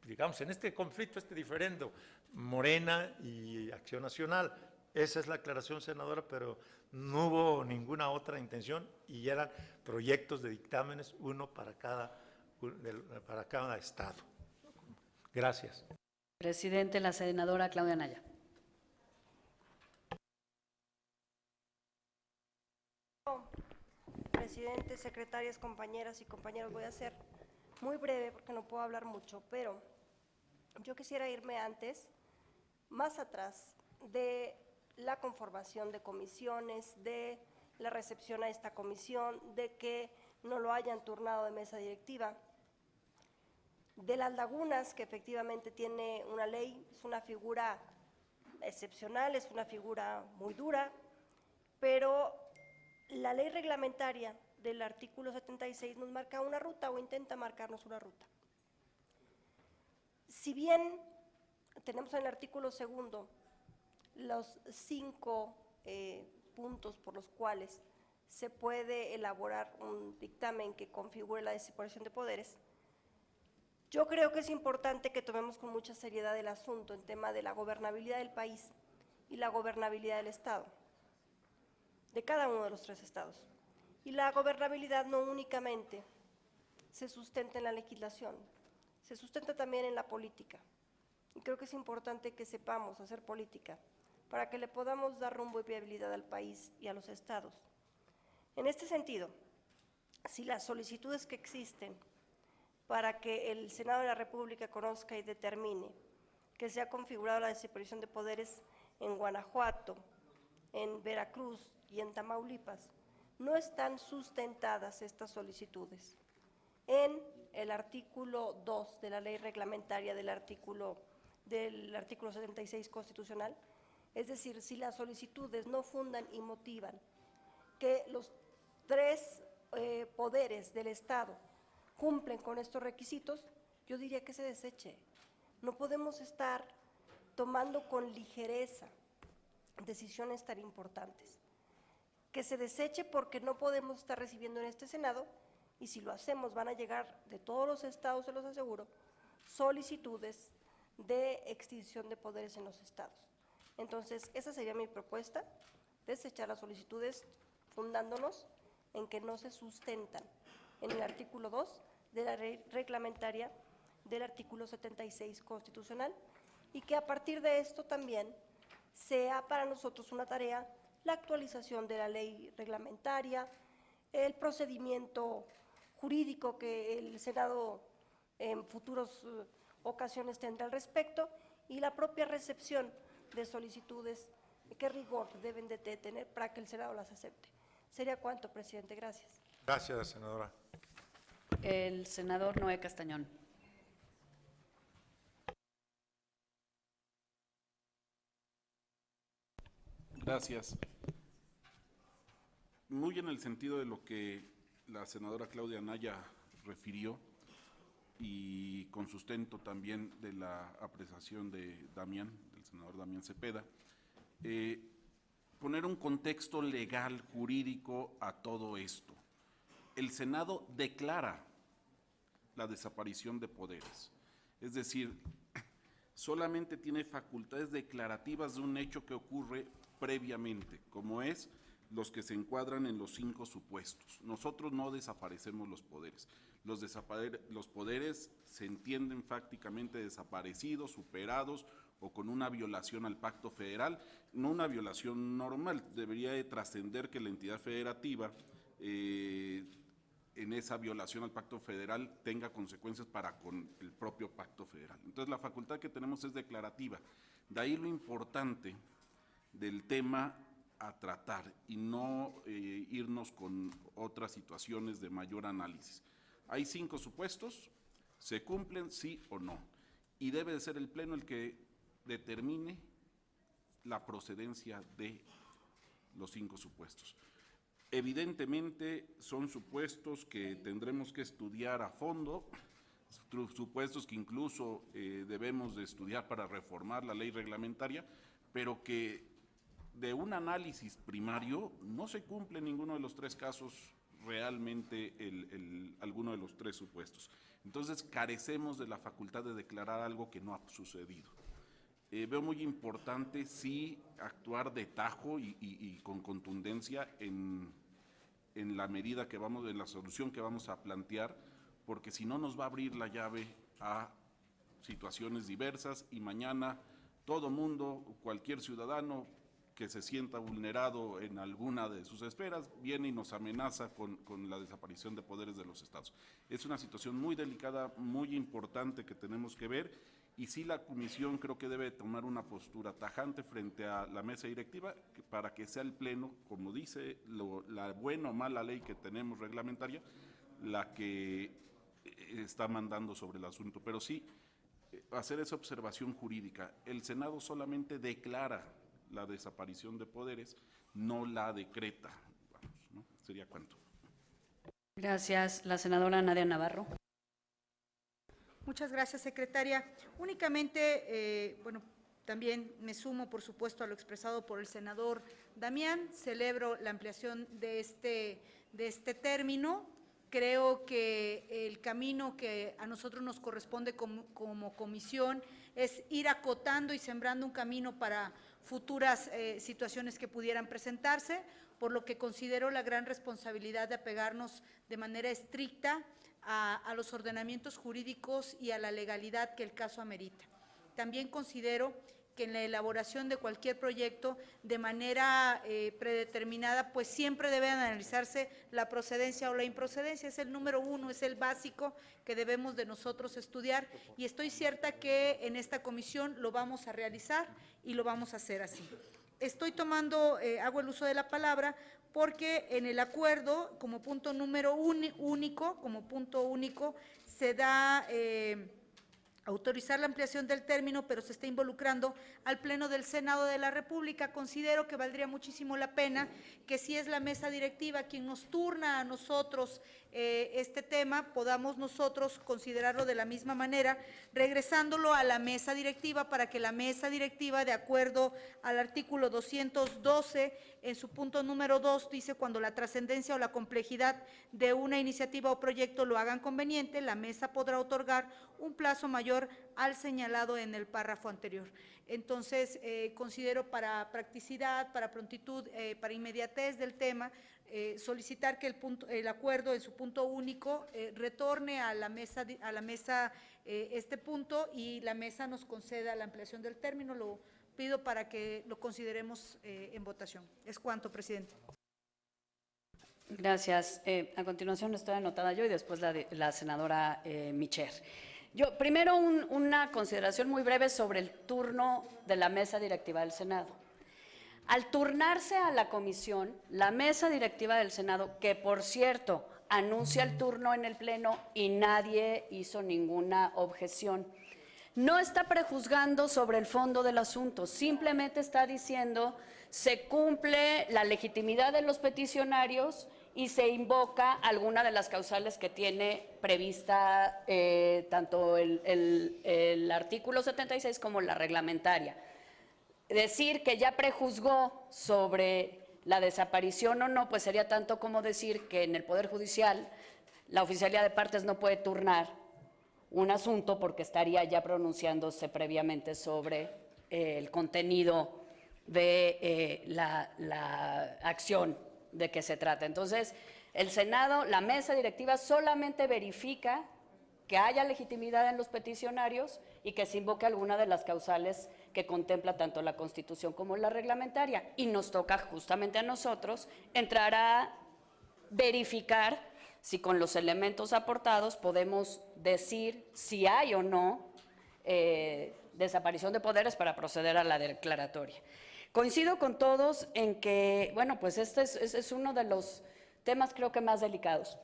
digamos, en este conflicto, este diferendo, Morena y Acción Nacional. Esa es la aclaración, senadora, pero no hubo ninguna otra intención y eran proyectos de dictámenes, uno para cada estado. Gracias. Presidente, la senadora Claudia Anaya. Presidente, secretarias, compañeras y compañeros, voy a ser muy breve porque no puedo hablar mucho, pero yo quisiera irme antes, más atrás, de la conformación de comisiones, de la recepción a esta comisión, de que no lo hayan turnado de mesa directiva. De las lagunas, que efectivamente tiene una ley, es una figura excepcional, es una figura muy dura, pero la ley reglamentaria del artículo 76 nos marca una ruta o intenta marcarnos una ruta. Si bien tenemos en el artículo 2 los 5 puntos por los cuales se puede elaborar un dictamen que configure la separación de poderes, yo creo que es importante que tomemos con mucha seriedad el asunto en tema de la gobernabilidad del país y la gobernabilidad del Estado, de cada uno de los 3 estados. Y la gobernabilidad no únicamente se sustenta en la legislación, se sustenta también en la política. Y creo que es importante que sepamos hacer política para que le podamos dar rumbo y viabilidad al país y a los estados. En este sentido, si las solicitudes que existen para que el Senado de la República conozca y determine que se ha configurado la desaparición de poderes en Guanajuato, en Veracruz y en Tamaulipas, no están sustentadas estas solicitudes en el artículo 2 de la ley reglamentaria del artículo 76 constitucional, es decir, si las solicitudes no fundan y motivan que los 3 poderes del Estado cumplen con estos requisitos, yo diría que se deseche. No podemos estar tomando con ligereza decisiones tan importantes. Que se deseche porque no podemos estar recibiendo en este Senado, y si lo hacemos van a llegar de todos los estados, se los aseguro, solicitudes de extinción de poderes en los estados. Entonces, esa sería mi propuesta, desechar las solicitudes fundándonos en que no se sustentan en el artículo 2 de la ley reglamentaria del artículo 76 constitucional, y que a partir de esto también sea para nosotros una tarea la actualización de la ley reglamentaria, el procedimiento jurídico que el Senado en futuras ocasiones tendrá al respecto, y la propia recepción de solicitudes, qué rigor deben de tener para que el Senado las acepte. Sería cuanto, presidente. Gracias. Gracias, senadora. El senador Noé Castañón. Gracias. Muy en el sentido de lo que la senadora Claudia Anaya refirió y con sustento también de la apreciación de Damián, del senador Damián Cepeda, poner un contexto legal, jurídico a todo esto. El Senado declara la desaparición de poderes, es decir, solamente tiene facultades declarativas de un hecho que ocurre previamente, como es los que se encuadran en los 5 supuestos. Nosotros no desaparecemos los poderes. Los poderes se entienden fácticamente desaparecidos, superados o con una violación al pacto federal, no una violación normal. Debería de trascender que la entidad federativa en esa violación al pacto federal tenga consecuencias para con el propio pacto federal. Entonces la facultad que tenemos es declarativa. De ahí lo importante del tema a tratar y no irnos con otras situaciones de mayor análisis. Hay 5 supuestos, se cumplen sí o no, y debe de ser el Pleno el que determine la procedencia de los 5 supuestos. Evidentemente son supuestos que tendremos que estudiar a fondo, supuestos que incluso debemos de estudiar para reformar la ley reglamentaria, pero que de un análisis primario no se cumple en ninguno de los 3 casos realmente alguno de los 3 supuestos. Entonces carecemos de la facultad de declarar algo que no ha sucedido. Veo muy importante sí actuar de tajo y con contundencia en la medida que vamos, en la solución que vamos a plantear, porque si no nos va a abrir la llave a situaciones diversas y mañana todo mundo, cualquier ciudadano que se sienta vulnerado en alguna de sus esferas, viene y nos amenaza con la desaparición de poderes de los estados. Es una situación muy delicada, muy importante que tenemos que ver Y sí, la comisión creo que debe tomar una postura tajante frente a la mesa directiva para que sea el Pleno, como dice la buena o mala ley que tenemos reglamentaria, la que está mandando sobre el asunto. Pero sí, hacer esa observación jurídica. El Senado solamente declara la desaparición de poderes, no la decreta. Vamos, ¿no? Sería cuánto. Gracias. La senadora Nadia Navarro. Muchas gracias, secretaria. Únicamente, bueno, también me sumo, por supuesto, a lo expresado por el senador Damián. Celebro la ampliación de este término. Creo que el camino que a nosotros nos corresponde como comisión es ir acotando y sembrando un camino para futuras situaciones que pudieran presentarse, por lo que considero la gran responsabilidad de apegarnos de manera estricta a los ordenamientos jurídicos y a la legalidad que el caso amerita. También considero que en la elaboración de cualquier proyecto de manera predeterminada, pues siempre debe analizarse la procedencia o la improcedencia. Es el número uno, es el básico que debemos de nosotros estudiar, y estoy cierta que en esta comisión lo vamos a realizar y lo vamos a hacer así. Estoy hago el uso de la palabra porque en el acuerdo, como punto número único, se da autorizar la ampliación del término, pero se está involucrando al Pleno del Senado de la República. Considero que valdría muchísimo la pena que, si es la mesa directiva quien nos turna a nosotros este tema, podamos nosotros considerarlo de la misma manera, regresándolo a la mesa directiva para que la mesa directiva, de acuerdo al artículo 212, en su punto número 2, dice: cuando la trascendencia o la complejidad de una iniciativa o proyecto lo hagan conveniente, la mesa podrá otorgar un plazo mayor al señalado en el párrafo anterior. Entonces, considero, para practicidad, para prontitud, para inmediatez del tema, solicitar que el acuerdo en su punto único retorne a la mesa este punto, y la mesa nos conceda la ampliación del término. Lo pido para que lo consideremos en votación. Es cuanto, presidente. Gracias. A continuación estoy anotada yo y después la senadora Micher. Yo, primero, una consideración muy breve sobre el turno de la mesa directiva del Senado. Al turnarse a la comisión, la mesa directiva del Senado, que por cierto anuncia el turno en el Pleno y nadie hizo ninguna objeción, no está prejuzgando sobre el fondo del asunto, simplemente está diciendo: se cumple la legitimidad de los peticionarios y se invoca alguna de las causales que tiene prevista tanto el artículo 76 como la reglamentaria. Decir que ya prejuzgó sobre la desaparición o no, pues sería tanto como decir que en el Poder Judicial la oficialía de partes no puede turnar un asunto porque estaría ya pronunciándose previamente sobre el contenido de la acción de que se trata. Entonces, el Senado, la mesa directiva, solamente verifica que haya legitimidad en los peticionarios y que se invoque alguna de las causales que contempla tanto la Constitución como la reglamentaria. Y nos toca justamente a nosotros entrar a verificar si con los elementos aportados podemos decir si hay o no desaparición de poderes para proceder a la declaratoria. Coincido con todos en que, bueno, pues este es uno de los temas, creo que más delicados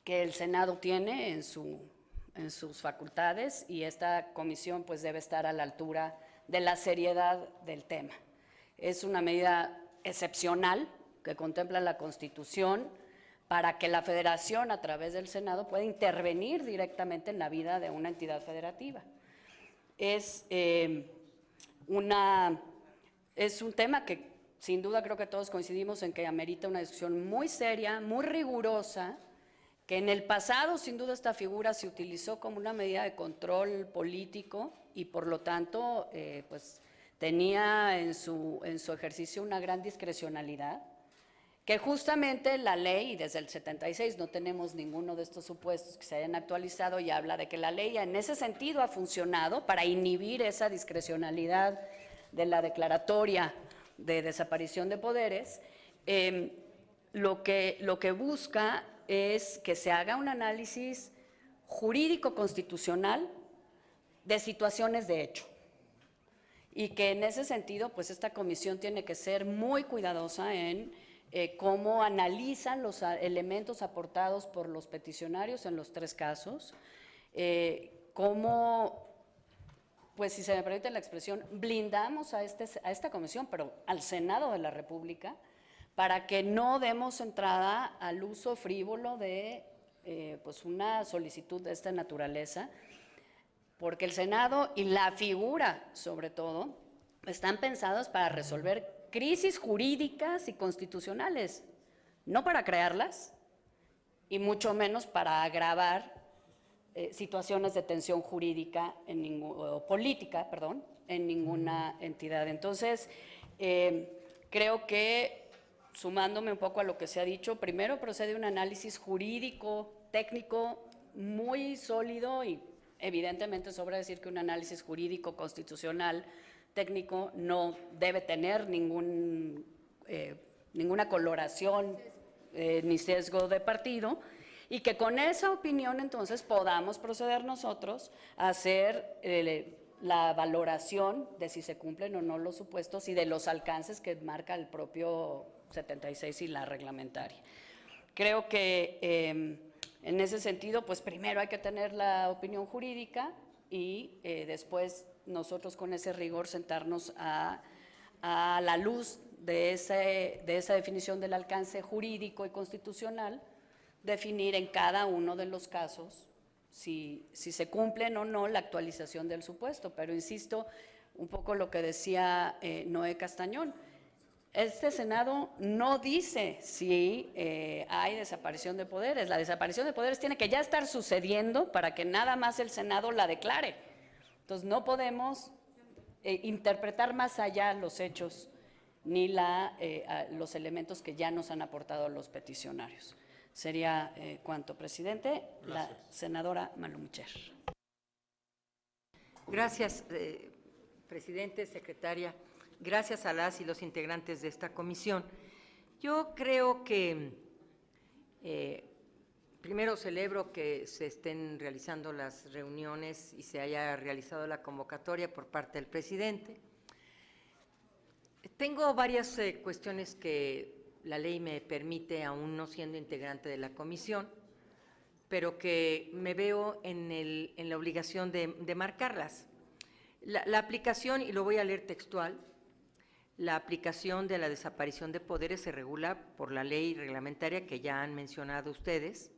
que el Senado tiene en sus facultades, y esta comisión pues debe estar a la altura de la seriedad del tema. Es una medida excepcional que contempla la Constitución para que la Federación, a través del Senado, pueda intervenir directamente en la vida de una entidad federativa. Es un tema que, sin duda, creo que todos coincidimos en que amerita una discusión muy seria, muy rigurosa, que en el pasado, sin duda, esta figura se utilizó como una medida de control político y, por lo tanto, pues tenía en su ejercicio una gran discrecionalidad, que justamente la ley, y desde el 76 no tenemos ninguno de estos supuestos que se hayan actualizado, y habla de que la ley en ese sentido ha funcionado para inhibir esa discrecionalidad de la declaratoria de desaparición de poderes. Lo que busca es que se haga un análisis jurídico constitucional de situaciones de hecho. Y que en ese sentido, pues esta comisión tiene que ser muy cuidadosa en cómo analizan los elementos aportados por los peticionarios en los 3 casos, cómo, pues si se me permite la expresión, blindamos a esta comisión, pero al Senado de la República, para que no demos entrada al uso frívolo de pues una solicitud de esta naturaleza, porque el Senado y la figura, sobre todo, están pensados para resolver crisis jurídicas y constitucionales, no para crearlas, y mucho menos para agravar situaciones de tensión jurídica o política, perdón, en ninguna entidad. Entonces, creo que, sumándome un poco a lo que se ha dicho, primero procede un análisis jurídico, técnico, muy sólido y evidentemente sobra decir que un análisis jurídico, constitucional, técnico, no debe tener ninguna coloración ni sesgo de partido, y que con esa opinión entonces podamos proceder nosotros a hacer la valoración de si se cumplen o no los supuestos y de los alcances que marca el propio 76 y la reglamentaria. Creo que en ese sentido, pues primero hay que tener la opinión jurídica y después nosotros con ese rigor sentarnos a la luz de esa definición del alcance jurídico y constitucional, definir en cada uno de los casos si se cumplen o no la actualización del supuesto. Pero insisto, un poco lo que decía Noé Castañón, este Senado no dice si hay desaparición de poderes. La desaparición de poderes tiene que ya estar sucediendo para que nada más el Senado la declare. Entonces, no podemos interpretar más allá los hechos ni los elementos que ya nos han aportado los peticionarios. Sería cuanto, presidente. Gracias. La senadora Malumucher. Gracias, presidente, secretaria. Gracias a las y los integrantes de esta comisión. Yo creo que primero celebro que se estén realizando las reuniones y se haya realizado la convocatoria por parte del presidente. Tengo varias cuestiones que la ley me permite, aún no siendo integrante de la comisión, pero que me veo en la obligación de marcarlas. La aplicación, y lo voy a leer textual, la aplicación de la desaparición de poderes se regula por la ley reglamentaria que ya han mencionado ustedes,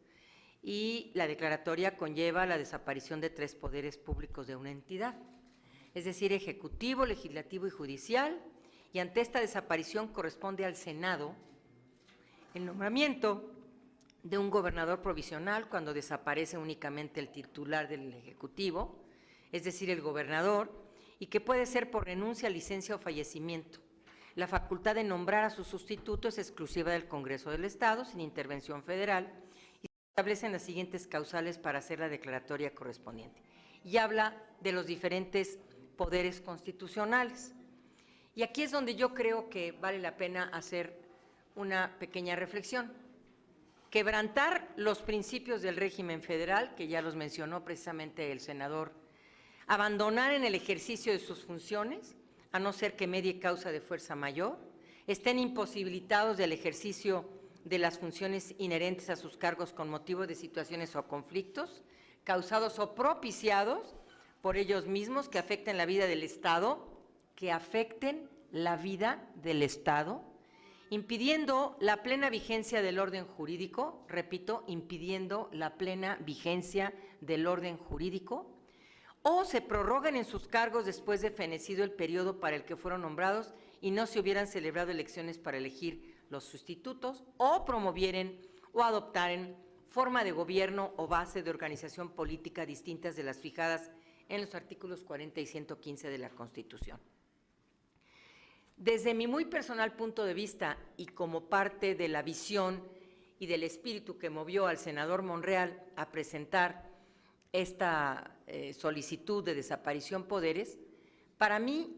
y la declaratoria conlleva la desaparición de 3 poderes públicos de una entidad, es decir, ejecutivo, legislativo y judicial, y ante esta desaparición corresponde al Senado el nombramiento de un gobernador provisional cuando desaparece únicamente el titular del Ejecutivo, es decir, el gobernador, y que puede ser por renuncia, licencia o fallecimiento. La facultad de nombrar a su sustituto es exclusiva del Congreso del Estado, sin intervención federal, y se establecen las siguientes causales para hacer la declaratoria correspondiente. Y habla de los diferentes poderes constitucionales. Y aquí es donde yo creo que vale la pena hacer una pequeña reflexión. Quebrantar los principios del régimen federal, que ya los mencionó precisamente el senador, abandonar en el ejercicio de sus funciones, a no ser que medie causa de fuerza mayor, estén imposibilitados del ejercicio de las funciones inherentes a sus cargos con motivo de situaciones o conflictos, causados o propiciados por ellos mismos que afecten la vida del Estado, impidiendo la plena vigencia del orden jurídico, repito, impidiendo la plena vigencia del orden jurídico, o se prorroguen en sus cargos después de fenecido el periodo para el que fueron nombrados y no se hubieran celebrado elecciones para elegir los sustitutos, o promovieren o adoptaren forma de gobierno o base de organización política distintas de las fijadas en los artículos 40 y 115 de la Constitución. Desde mi muy personal punto de vista y como parte de la visión y del espíritu que movió al senador Monreal a presentar esta solicitud de desaparición poderes, para mí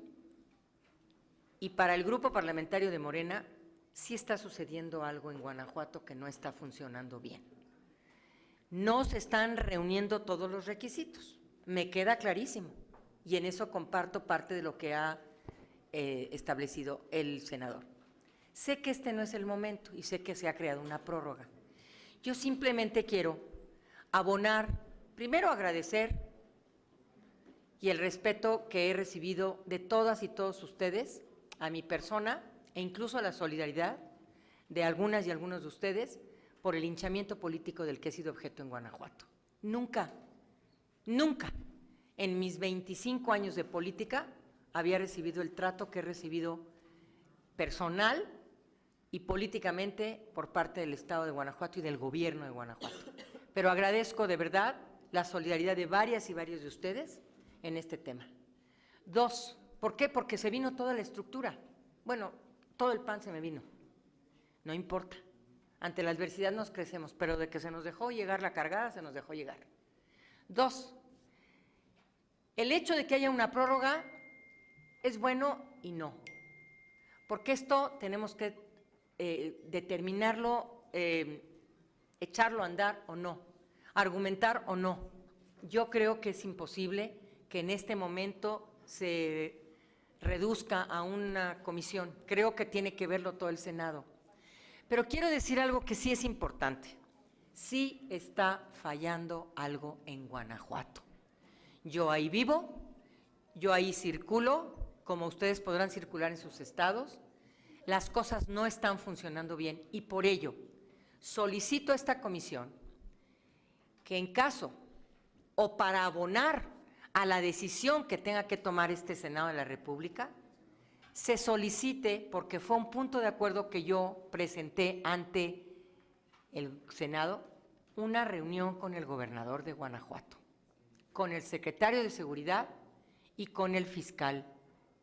y para el grupo parlamentario de Morena sí está sucediendo algo en Guanajuato que no está funcionando bien. No se están reuniendo todos los requisitos. Me queda clarísimo. Y en eso comparto parte de lo que ha establecido el senador. Sé que este no es el momento y sé que se ha creado una prórroga. Yo simplemente quiero abonar, primero agradecer y el respeto que he recibido de todas y todos ustedes a mi persona e incluso a la solidaridad de algunas y algunos de ustedes por el linchamiento político del que he sido objeto en Guanajuato. Nunca, nunca en mis 25 años de política había recibido el trato que he recibido personal y políticamente por parte del Estado de Guanajuato y del gobierno de Guanajuato. Pero agradezco de verdad la solidaridad de varias y varios de ustedes en este tema. 2, ¿por qué? Porque se vino toda la estructura. Bueno, todo el PAN se me vino. No importa. Ante la adversidad nos crecemos, pero de que se nos dejó llegar la cargada, se nos dejó llegar. 2, el hecho de que haya una prórroga es bueno y no. Porque esto tenemos que determinarlo, echarlo a andar o no, argumentar o no. Yo creo que es imposible que en este momento se reduzca a una comisión. Creo que tiene que verlo todo el Senado. Pero quiero decir algo que sí es importante. Sí está fallando algo en Guanajuato. Yo ahí vivo, yo ahí circulo, como ustedes podrán circular en sus estados. Las cosas no están funcionando bien y por ello solicito a esta comisión que en caso o para abonar a la decisión que tenga que tomar este Senado de la República, se solicite, porque fue un punto de acuerdo que yo presenté ante el Senado, una reunión con el gobernador de Guanajuato, con el secretario de Seguridad y con el fiscal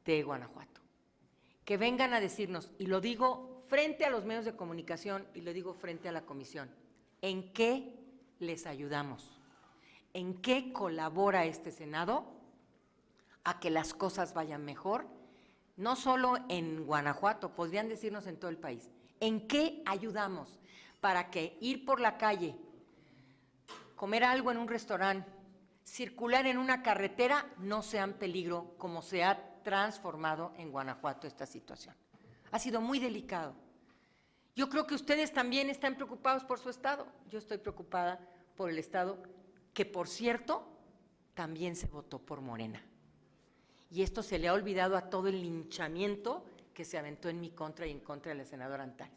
de Guanajuato. Que vengan a decirnos, y lo digo frente a los medios de comunicación y lo digo frente a la comisión, ¿en qué les ayudamos? ¿En qué colabora este Senado a que las cosas vayan mejor? No solo en Guanajuato, podrían decirnos en todo el país. ¿En qué ayudamos para que ir por la calle, comer algo en un restaurante, circular en una carretera no sean peligro como se ha transformado en Guanajuato esta situación? Ha sido muy delicado. Yo creo que ustedes también están preocupados por su estado. Yo estoy preocupada por el estado, que por cierto, también se votó por Morena. Y esto se le ha olvidado a todo el linchamiento que se aventó en mi contra y en contra de la senadora Antares.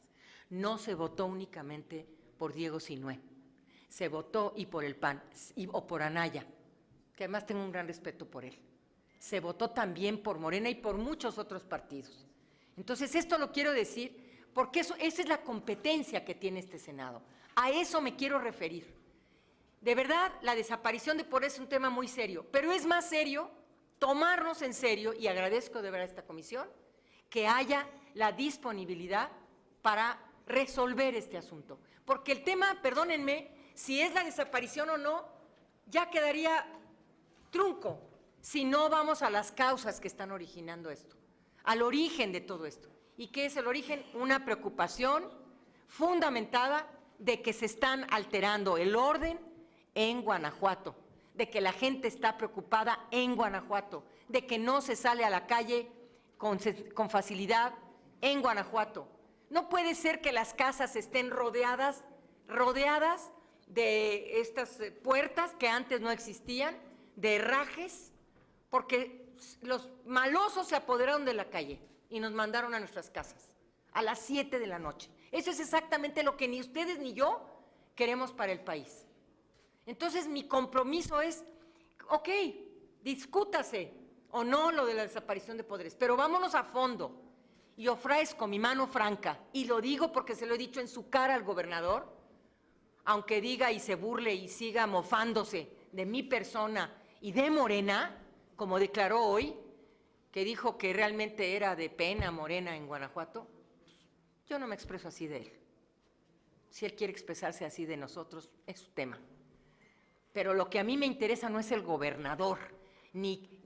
No se votó únicamente por Diego Sinué, se votó y por el PAN, o por Anaya, que además tengo un gran respeto por él. Se votó también por Morena y por muchos otros partidos. Entonces, esto lo quiero decir porque esa es la competencia que tiene este Senado. A eso me quiero referir. De verdad, la desaparición de pobreza es un tema muy serio, pero es más serio tomarnos en serio, y agradezco de verdad a esta comisión, que haya la disponibilidad para resolver este asunto. Porque el tema, perdónenme, si es la desaparición o no, ya quedaría trunco si no vamos a las causas que están originando esto, al origen de todo esto. ¿Y qué es el origen? Una preocupación fundamentada de que se están alterando el orden en Guanajuato, de que la gente está preocupada en Guanajuato, de que no se sale a la calle con facilidad en Guanajuato. No puede ser que las casas estén rodeadas de estas puertas que antes no existían, de herrajes, porque los malosos se apoderaron de la calle y nos mandaron a nuestras casas a las 7 de la noche. Eso es exactamente lo que ni ustedes ni yo queremos para el país. Entonces, mi compromiso es, ok, discútase o no lo de la desaparición de poderes, pero vámonos a fondo. Y ofrezco mi mano franca, y lo digo porque se lo he dicho en su cara al gobernador, aunque diga y se burle y siga mofándose de mi persona y de Morena, como declaró hoy, que dijo que realmente era de pena Morena en Guanajuato. Yo no me expreso así de él. Si él quiere expresarse así de nosotros, es su tema. Pero lo que a mí me interesa no es el gobernador, ni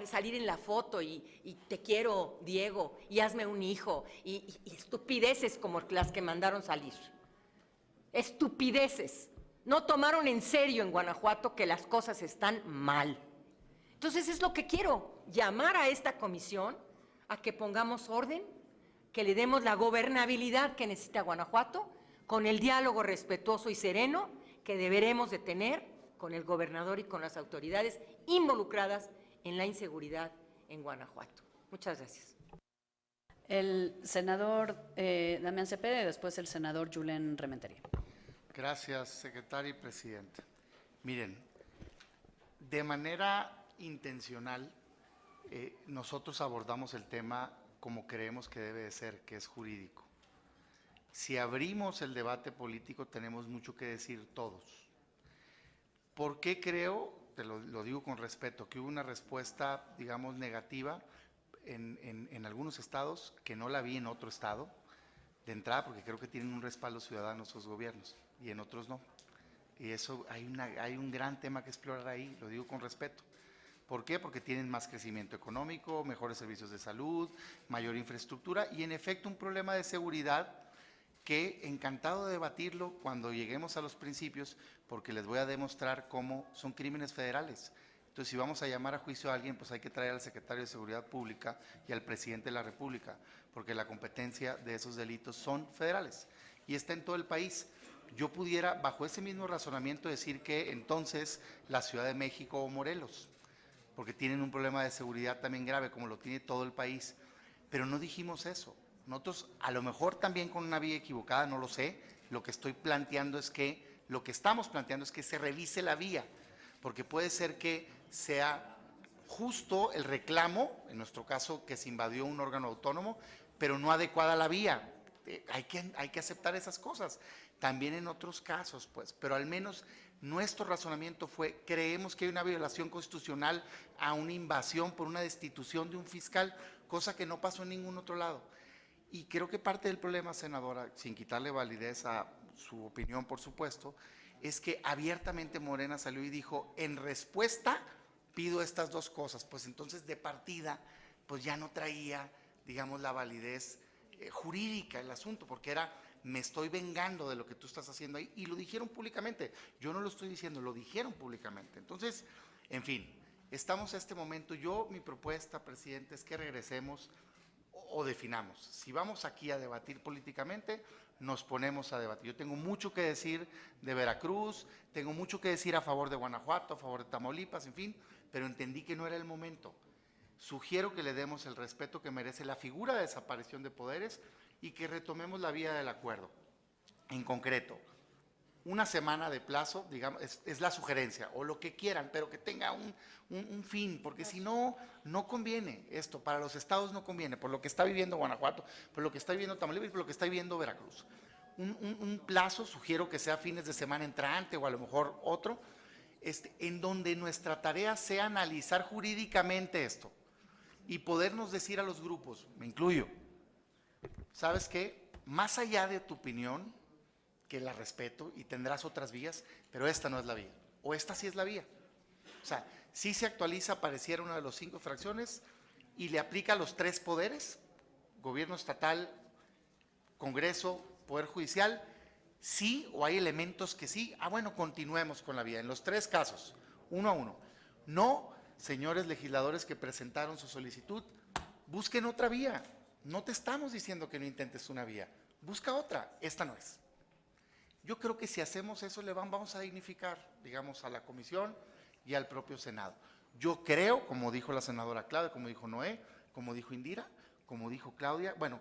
salir en la foto y te quiero, Diego, y hazme un hijo, y estupideces como las que mandaron salir. Estupideces. No tomaron en serio en Guanajuato que las cosas están mal. Entonces es lo que quiero, llamar a esta comisión a que pongamos orden, que le demos la gobernabilidad que necesita Guanajuato, con el diálogo respetuoso y sereno que deberemos de tener con el gobernador y con las autoridades involucradas en la inseguridad en Guanajuato. Muchas gracias. El senador Damián Cepeda y después el senador Julen Rementería. Gracias, secretario y presidente. Miren, de manera intencional, nosotros abordamos el tema como creemos que debe de ser, que es jurídico. Si abrimos el debate político, tenemos mucho que decir todos. ¿Por qué creo, te lo digo con respeto, que hubo una respuesta, digamos, negativa en algunos estados, que no la vi en otro estado, de entrada, porque creo que tienen un respaldo ciudadano esos gobiernos, y en otros no? Y eso, hay un gran tema que explorar ahí, lo digo con respeto. ¿Por qué? Porque tienen más crecimiento económico, mejores servicios de salud, mayor infraestructura y en efecto un problema de seguridad que encantado de debatirlo cuando lleguemos a los principios, porque les voy a demostrar cómo son crímenes federales. Entonces, si vamos a llamar a juicio a alguien, pues hay que traer al secretario de Seguridad Pública y al presidente de la República, porque la competencia de esos delitos son federales y está en todo el país. Yo pudiera, bajo ese mismo razonamiento, decir que entonces la Ciudad de México o Morelos, porque tienen un problema de seguridad también grave, como lo tiene todo el país, pero no dijimos eso. Nosotros, a lo mejor también con una vía equivocada, no lo sé, lo que estoy planteando es que, lo que estamos planteando es que se revise la vía, porque puede ser que sea justo el reclamo, en nuestro caso que se invadió un órgano autónomo, pero no adecuada la vía. Hay que aceptar esas cosas, también en otros casos, pues, pero al menos nuestro razonamiento fue, creemos que hay una violación constitucional a una invasión por una destitución de un fiscal, cosa que no pasó en ningún otro lado. Y creo que parte del problema, senadora, sin quitarle validez a su opinión, por supuesto, es que abiertamente Morena salió y dijo, en respuesta pido estas dos cosas, pues entonces de partida, pues ya no traía, digamos, la validez jurídica el asunto, porque era, me estoy vengando de lo que tú estás haciendo ahí, y lo dijeron públicamente, yo no lo estoy diciendo, lo dijeron públicamente. Entonces, en fin, estamos a este momento, mi propuesta, presidente, es que regresemos o definamos. Si vamos aquí a debatir políticamente, nos ponemos a debatir. Yo tengo mucho que decir de Veracruz, tengo mucho que decir a favor de Guanajuato, a favor de Tamaulipas, en fin, pero entendí que no era el momento. Sugiero que le demos el respeto que merece la figura de desaparición de poderes y que retomemos la vía del acuerdo. En concreto, una semana de plazo, digamos, es la sugerencia, o lo que quieran, pero que tenga un fin, porque si no, no conviene esto, para los estados no conviene, por lo que está viviendo Guanajuato, por lo que está viviendo Tamaulipas y por lo que está viviendo Veracruz. Un plazo, sugiero que sea fines de semana entrante o a lo mejor otro, en donde nuestra tarea sea analizar jurídicamente esto y podernos decir a los grupos, me incluyo, ¿sabes qué? Más allá de tu opinión, que la respeto y tendrás otras vías, pero esta no es la vía, o esta sí es la vía. O sea, sí se actualiza, pareciera una de las 5 fracciones, y le aplica a los 3 poderes, gobierno estatal, Congreso, Poder Judicial, sí, o hay elementos que sí, bueno, continuemos con la vía, en los 3 casos, uno a uno. No, señores legisladores que presentaron su solicitud, busquen otra vía, no te estamos diciendo que no intentes una vía, busca otra, esta no es. Yo creo que si hacemos eso, vamos a dignificar, digamos, a la comisión y al propio Senado. Yo creo, como dijo la senadora Claudia, como dijo Noé, como dijo Indira, como dijo Claudia, bueno,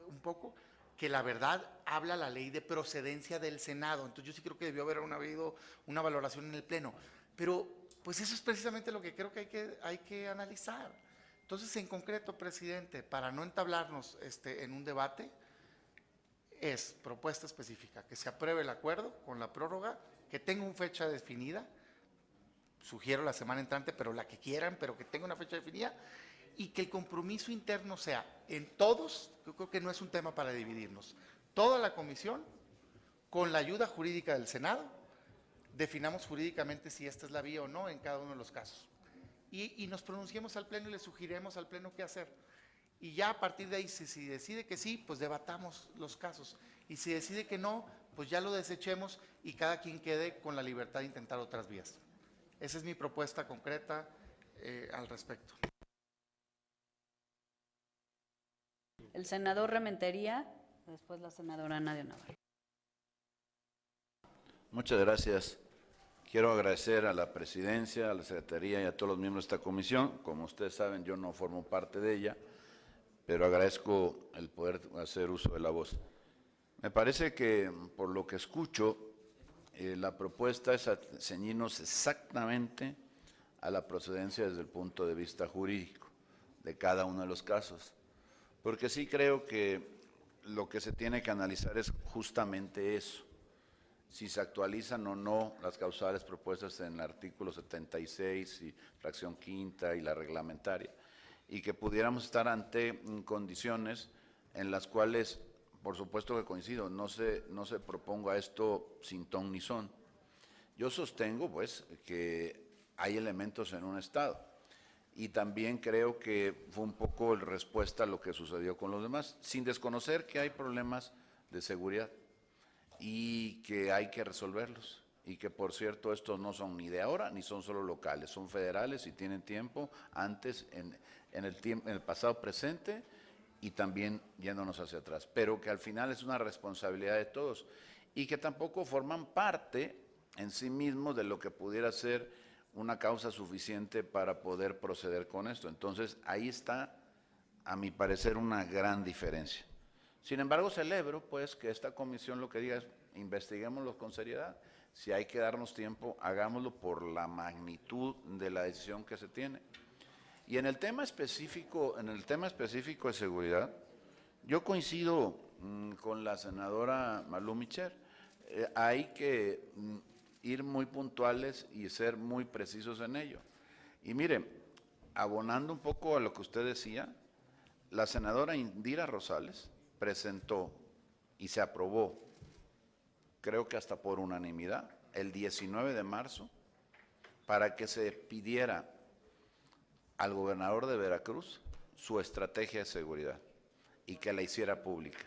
un poco, que la verdad habla la ley de procedencia del Senado. Entonces yo sí creo que debió haber habido una valoración en el Pleno. Pero, pues eso es precisamente lo que creo que hay que analizar. Entonces, en concreto, presidente, para no entablarnos en un debate, es propuesta específica, que se apruebe el acuerdo con la prórroga, que tenga una fecha definida, sugiero la semana entrante, pero la que quieran, pero que tenga una fecha definida, y que el compromiso interno sea en todos, yo creo que no es un tema para dividirnos, toda la comisión, con la ayuda jurídica del Senado, definamos jurídicamente si esta es la vía o no en cada uno de los casos. Y nos pronunciemos al Pleno y le sugeriremos al Pleno qué hacer. Y ya a partir de ahí, si decide que sí, pues debatamos los casos. Y si decide que no, pues ya lo desechemos y cada quien quede con la libertad de intentar otras vías. Esa es mi propuesta concreta al respecto. El senador Rementería, después la senadora Nadia Navarro. Muchas gracias. Quiero agradecer a la presidencia, a la secretaría y a todos los miembros de esta comisión. Como ustedes saben, yo no formo parte de ella, pero agradezco el poder hacer uso de la voz. Me parece que, por lo que escucho, la propuesta es ceñirnos exactamente a la procedencia desde el punto de vista jurídico de cada uno de los casos. Porque sí creo que lo que se tiene que analizar es justamente eso, si se actualizan o no las causales propuestas en el artículo 76 y fracción quinta y la reglamentaria, y que pudiéramos estar ante condiciones en las cuales, por supuesto que coincido, no se proponga esto sin ton ni son. Yo sostengo, pues, que hay elementos en un Estado, y también creo que fue un poco respuesta a lo que sucedió con los demás, sin desconocer que hay problemas de seguridad y que hay que resolverlos. Y que, por cierto, estos no son ni de ahora ni son solo locales, son federales y tienen tiempo antes en el pasado presente y también yéndonos hacia atrás. Pero que al final es una responsabilidad de todos y que tampoco forman parte en sí mismos de lo que pudiera ser una causa suficiente para poder proceder con esto. Entonces, ahí está, a mi parecer, una gran diferencia. Sin embargo, celebro pues que esta comisión lo que diga es investiguémoslo con seriedad. Si hay que darnos tiempo, hagámoslo por la magnitud de la decisión que se tiene. Y en el tema específico de seguridad, yo coincido con la senadora Malú Micher. Hay que ir muy puntuales y ser muy precisos en ello. Y mire, abonando un poco a lo que usted decía, la senadora Indira Rosales presentó y se aprobó, creo que hasta por unanimidad, el 19 de marzo, para que se pidiera al gobernador de Veracruz su estrategia de seguridad y que la hiciera pública.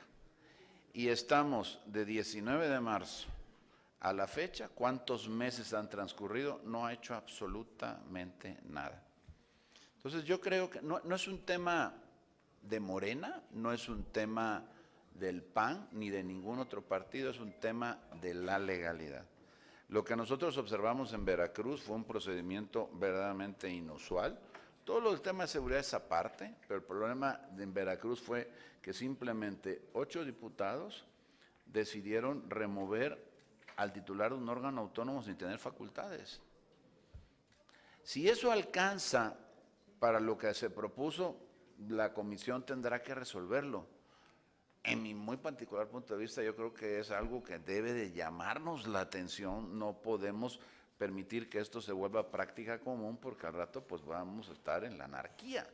Y estamos de 19 de marzo a la fecha, ¿cuántos meses han transcurrido? No ha hecho absolutamente nada. Entonces yo creo que no es un tema de Morena, no es un tema del PAN ni de ningún otro partido, es un tema de la legalidad. Lo que nosotros observamos en Veracruz fue un procedimiento verdaderamente inusual. Todo lo del tema de seguridad es aparte, pero el problema en Veracruz fue que simplemente 8 diputados decidieron remover al titular de un órgano autónomo sin tener facultades. Si eso alcanza para lo que se propuso, la comisión tendrá que resolverlo. En mi muy particular punto de vista, yo creo que es algo que debe de llamarnos la atención. No podemos permitir que esto se vuelva práctica común porque al rato pues vamos a estar en la anarquía.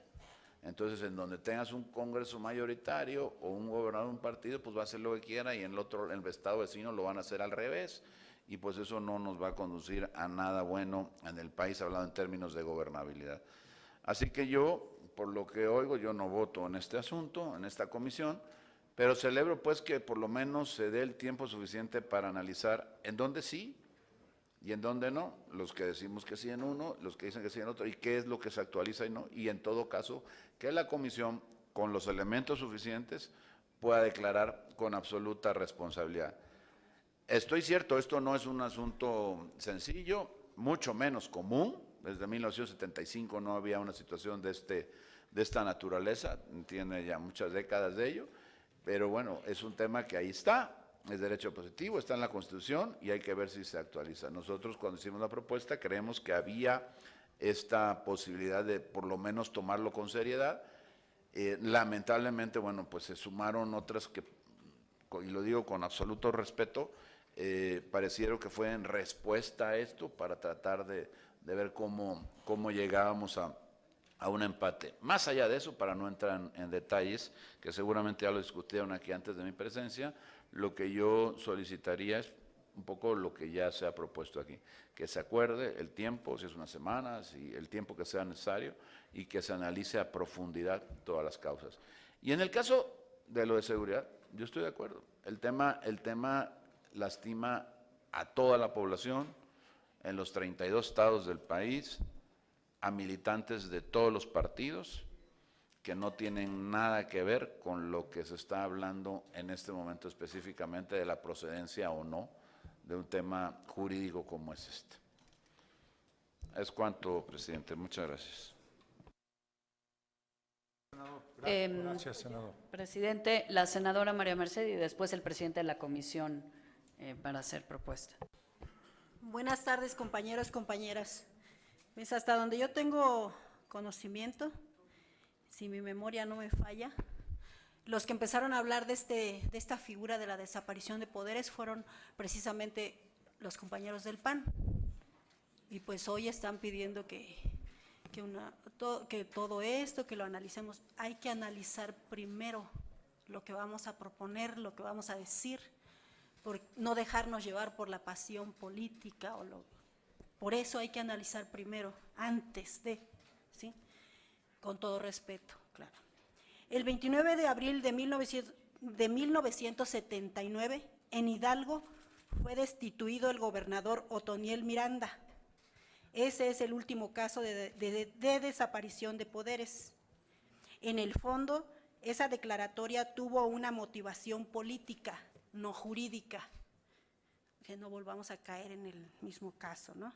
Entonces, en donde tengas un congreso mayoritario o un gobernador de un partido, pues va a hacer lo que quiera y en el estado vecino lo van a hacer al revés. Y pues eso no nos va a conducir a nada bueno en el país, hablando en términos de gobernabilidad. Así que yo, por lo que oigo, yo no voto en este asunto, en esta comisión, pero celebro pues que por lo menos se dé el tiempo suficiente para analizar en dónde sí y en dónde no, los que decimos que sí en uno, los que dicen que sí en otro, y qué es lo que se actualiza y no, y en todo caso, que la comisión, con los elementos suficientes, pueda declarar con absoluta responsabilidad. Estoy cierto, esto no es un asunto sencillo, mucho menos común. Desde 1975 no había una situación de esta naturaleza, tiene ya muchas décadas de ello, pero bueno, es un tema que ahí está, es derecho positivo, está en la Constitución y hay que ver si se actualiza. Nosotros cuando hicimos la propuesta creemos que había esta posibilidad de por lo menos tomarlo con seriedad. Lamentablemente, bueno, pues se sumaron otras que, y lo digo con absoluto respeto, parecieron que fue en respuesta a esto para tratar de ver cómo llegábamos a un empate. Más allá de eso, para no entrar en detalles, que seguramente ya lo discutieron aquí antes de mi presencia, lo que yo solicitaría es un poco lo que ya se ha propuesto aquí, que se acuerde el tiempo, si es una semana, si el tiempo que sea necesario, y que se analice a profundidad todas las causas. Y en el caso de lo de seguridad, yo estoy de acuerdo. El tema lastima a toda la población en los 32 estados del país, a militantes de todos los partidos que no tienen nada que ver con lo que se está hablando en este momento específicamente de la procedencia o no de un tema jurídico como es este. Es cuanto, presidente. Muchas gracias. Gracias, senador. Presidente, la senadora María Mercedes y después el presidente de la comisión para hacer propuesta. Buenas tardes, compañeros, compañeras. Pues hasta donde yo tengo conocimiento, si mi memoria no me falla, los que empezaron a hablar de esta figura de la desaparición de poderes fueron precisamente los compañeros del PAN. Y pues hoy están pidiendo que todo esto, que lo analicemos. Hay que analizar primero lo que vamos a proponer, lo que vamos a decir, por no dejarnos llevar por la pasión política por eso hay que analizar primero, antes de, ¿sí? Con todo respeto, claro. El 29 de abril de 1979, en Hidalgo, fue destituido el gobernador Otoniel Miranda. Ese es el último caso de desaparición de poderes. En el fondo, esa declaratoria tuvo una motivación política, no jurídica. Que no volvamos a caer en el mismo caso, ¿no?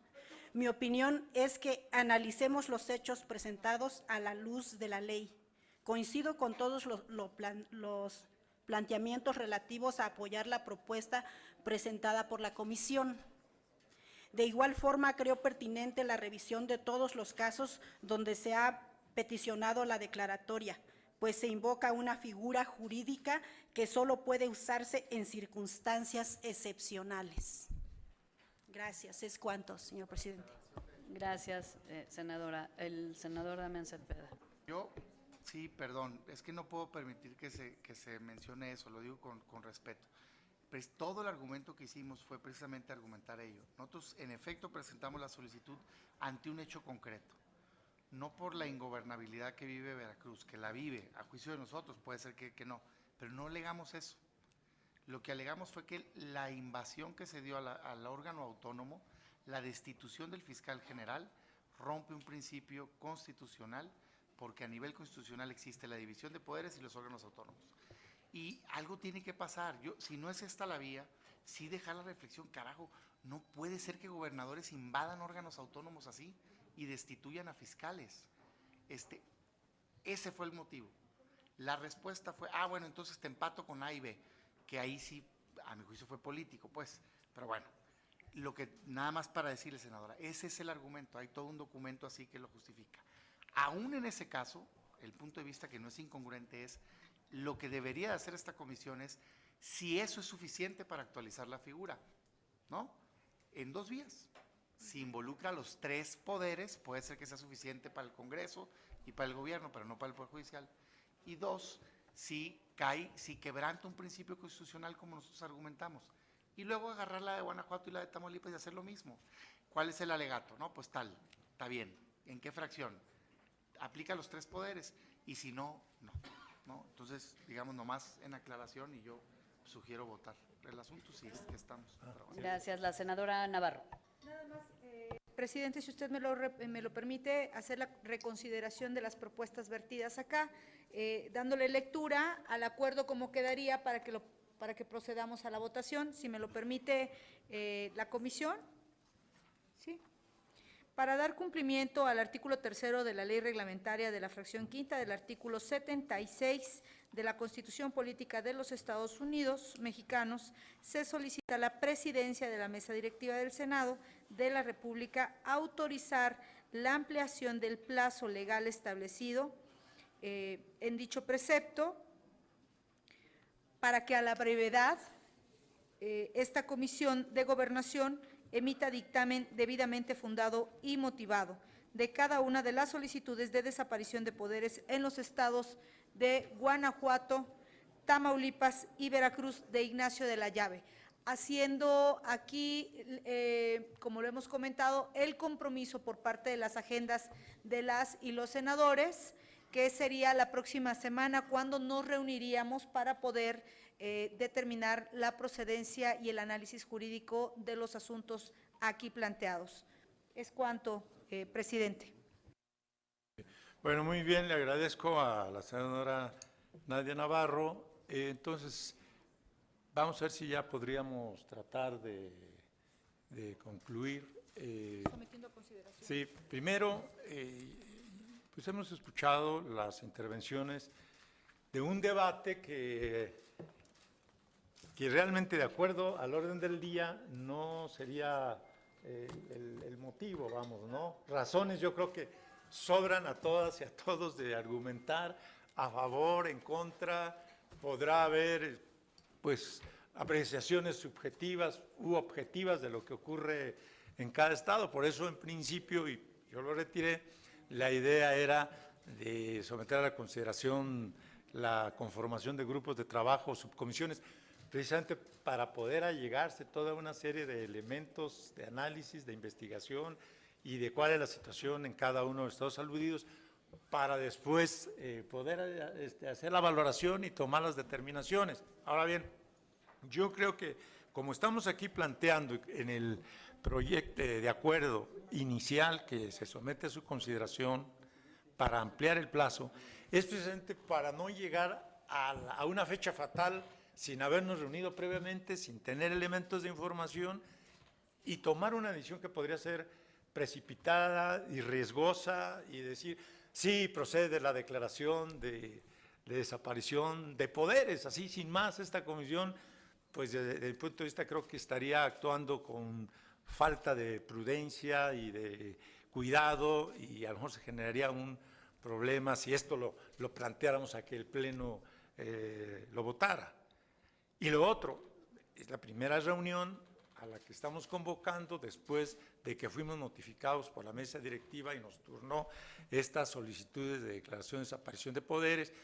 Mi opinión es que analicemos los hechos presentados a la luz de la ley. Coincido con todos los planteamientos relativos a apoyar la propuesta presentada por la comisión. De igual forma, creo pertinente la revisión de todos los casos donde se ha peticionado la declaratoria, pues se invoca una figura jurídica que solo puede usarse en circunstancias excepcionales. Gracias. Es cuanto, señor presidente. Gracias, senadora. El senador Damián Cepeda. Yo, sí, perdón, es que no puedo permitir que se mencione eso, lo digo con respeto. Pues todo el argumento que hicimos fue precisamente argumentar ello. Nosotros, en efecto, presentamos la solicitud ante un hecho concreto, no por la ingobernabilidad que vive Veracruz, que la vive, a juicio de nosotros, puede ser que no, pero no alegamos eso. Lo que alegamos fue que la invasión que se dio al órgano autónomo, la destitución del fiscal general, rompe un principio constitucional, porque a nivel constitucional existe la división de poderes y los órganos autónomos. Y algo tiene que pasar. Si no es esta la vía, sí dejar la reflexión, carajo, no puede ser que gobernadores invadan órganos autónomos así y destituyan a fiscales. Ese fue el motivo. La respuesta fue, bueno, entonces te empato con A y B, que ahí sí, a mi juicio fue político, pues, pero bueno, lo que nada más para decirle, senadora, ese es el argumento, hay todo un documento así que lo justifica. Aún en ese caso, el punto de vista que no es incongruente es, lo que debería de hacer esta comisión es si eso es suficiente para actualizar la figura, ¿no? En dos vías. Si involucra a los tres poderes, puede ser que sea suficiente para el Congreso y para el gobierno, pero no para el Poder Judicial. Y dos, si quebranta un principio constitucional como nosotros argumentamos. Y luego agarrar la de Guanajuato y la de Tamaulipas y hacer lo mismo. ¿Cuál es el alegato? No, pues tal, está bien. ¿En qué fracción? Aplica los tres poderes. Y si no, no. Entonces, digamos, nomás en aclaración y yo sugiero votar el asunto si es que estamos. Gracias. La senadora Navarro. Nada más, presidente, si usted me lo permite, hacer la reconsideración de las propuestas vertidas acá, dándole lectura al acuerdo como quedaría para que procedamos a la votación, si me lo permite la comisión. Sí. Para dar cumplimiento al artículo 3º de la Ley Reglamentaria de la fracción quinta del artículo 76 de la Constitución Política de los Estados Unidos Mexicanos, se solicita a la presidencia de la Mesa Directiva del Senado de la República autorizar la ampliación del plazo legal establecido en dicho precepto para que a la brevedad esta Comisión de Gobernación emita dictamen debidamente fundado y motivado de cada una de las solicitudes de desaparición de poderes en los estados de Guanajuato, Tamaulipas y Veracruz de Ignacio de la Llave, haciendo aquí, como lo hemos comentado, el compromiso por parte de las agendas de las y los senadores, que sería la próxima semana cuando nos reuniríamos para poder determinar la procedencia y el análisis jurídico de los asuntos aquí planteados. Es cuanto, presidente. Bueno, muy bien, le agradezco a la senadora Nadia Navarro. Entonces, vamos a ver si ya podríamos tratar de concluir. Sometiendo a consideración. Sí, primero, pues hemos escuchado las intervenciones de un debate que realmente, de acuerdo al orden del día, no sería el motivo, vamos, ¿no? Razones yo creo que sobran a todas y a todos de argumentar a favor, en contra. Podrá haber, pues, apreciaciones subjetivas u objetivas de lo que ocurre en cada estado. Por eso, en principio, y yo lo retiré, la idea era de someter a la consideración la conformación de grupos de trabajo, subcomisiones, precisamente para poder allegarse toda una serie de elementos de análisis, de investigación y de cuál es la situación en cada uno de los estados aludidos, para después poder hacer la valoración y tomar las determinaciones. Ahora bien, yo creo que como estamos aquí planteando en el proyecto de acuerdo inicial que se somete a su consideración para ampliar el plazo, es precisamente para no llegar a una fecha fatal sin habernos reunido previamente, sin tener elementos de información y tomar una decisión que podría ser precipitada y riesgosa y decir, sí, procede la declaración de desaparición de poderes, así sin más. Esta comisión, pues desde el punto de vista, creo que estaría actuando con falta de prudencia y de cuidado, y a lo mejor se generaría un problema si esto lo planteáramos a que el Pleno lo votara. Y lo otro, es la primera reunión a la que estamos convocando después de que fuimos notificados por la mesa directiva y nos turnó estas solicitudes de declaración de desaparición de poderes.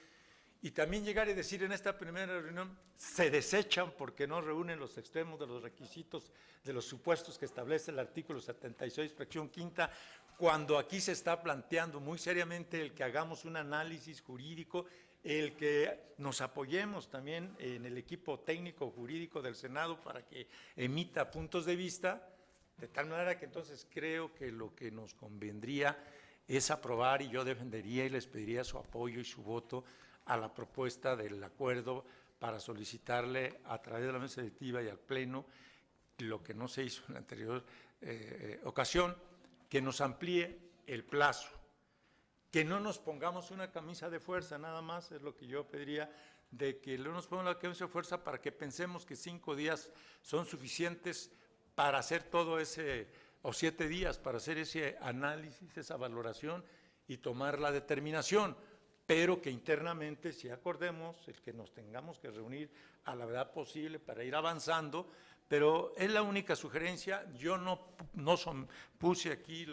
Y también llegar y decir en esta primera reunión se desechan porque no reúnen los extremos de los requisitos de los supuestos que establece el artículo 76, fracción quinta, cuando aquí se está planteando muy seriamente el que hagamos un análisis jurídico, el que nos apoyemos también en el equipo técnico jurídico del Senado para que emita puntos de vista, de tal manera que entonces creo que lo que nos convendría es aprobar, y yo defendería y les pediría su apoyo y su voto a la propuesta del acuerdo para solicitarle a través de la mesa directiva y al Pleno, lo que no se hizo en la anterior ocasión, que nos amplíe el plazo, que no nos pongamos una camisa de fuerza, nada más es lo que yo pediría, de que no nos pongamos la camisa de fuerza para que pensemos que 5 días son suficientes para hacer todo ese, o 7 días para hacer ese análisis, esa valoración y tomar la determinación, pero que internamente sí acordemos el que nos tengamos que reunir a la verdad posible para ir avanzando. Pero es la única sugerencia. Yo no puse aquí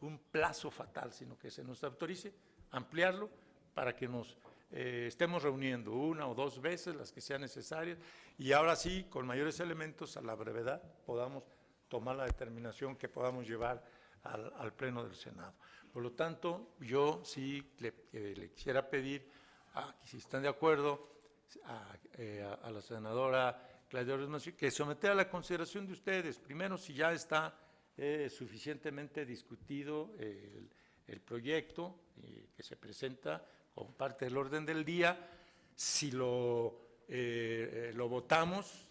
un plazo fatal, sino que se nos autorice ampliarlo para que nos estemos reuniendo 1 o 2 veces, las que sean necesarias, y ahora sí, con mayores elementos, a la brevedad, podamos tomar la determinación que podamos llevar al Pleno del Senado. Por lo tanto, yo sí le quisiera pedir, si están de acuerdo, a la senadora Claudia Ruiz Massieu, que someter a la consideración de ustedes, primero, si ya está suficientemente discutido el proyecto que se presenta como parte del orden del día, si lo votamos,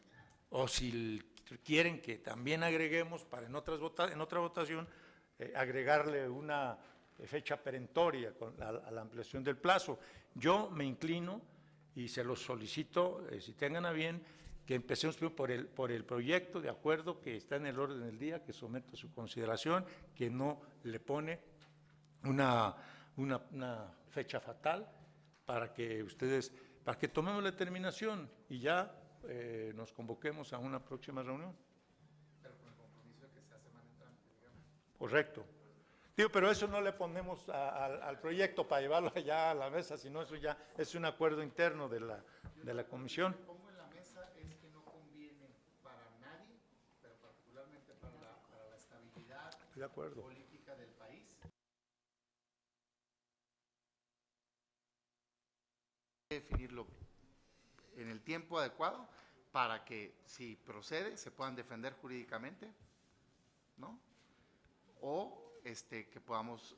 o si quieren que también agreguemos para en otra votación agregarle una fecha perentoria a la ampliación del plazo. Yo me inclino y se los solicito, si tengan a bien, que empecemos por el proyecto de acuerdo que está en el orden del día, que someto a su consideración, que no le pone una fecha fatal para que tomemos la determinación y ya nos convoquemos a una próxima reunión. Pero con el compromiso de que sea semana entrante, digamos. Correcto. Digo, pero eso no le ponemos al proyecto para llevarlo allá a la mesa, sino eso ya es un acuerdo interno de la comisión. Lo que pongo en la mesa es que no conviene para nadie, pero particularmente para la estabilidad De acuerdo. política del país. Definirlo en el tiempo adecuado para que, si procede, se puedan defender jurídicamente, ¿no? O que podamos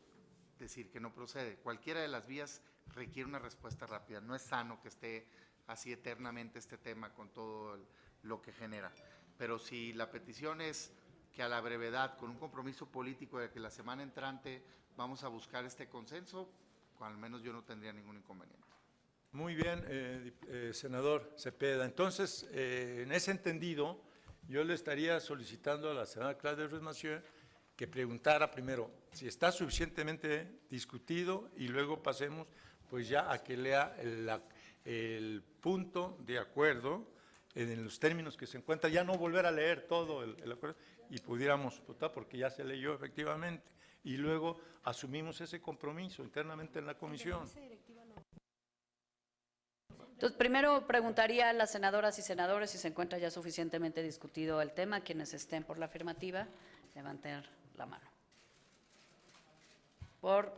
decir que no procede. Cualquiera de las vías requiere una respuesta rápida. No es sano que esté así eternamente este tema con todo lo que genera. Pero si la petición es que a la brevedad, con un compromiso político de que la semana entrante vamos a buscar este consenso, al menos yo no tendría ningún inconveniente. Muy bien, senador Cepeda. Entonces, en ese entendido, yo le estaría solicitando a la senadora Claudia Ruiz Massieu que preguntara primero si está suficientemente discutido y luego pasemos pues ya a que lea el punto de acuerdo en los términos que se encuentra, ya no volver a leer todo el acuerdo y pudiéramos votar porque ya se leyó efectivamente y luego asumimos ese compromiso internamente en la comisión. Entonces, primero preguntaría a las senadoras y senadores si se encuentra ya suficientemente discutido el tema. Quienes estén por la afirmativa, levanten la mano. Por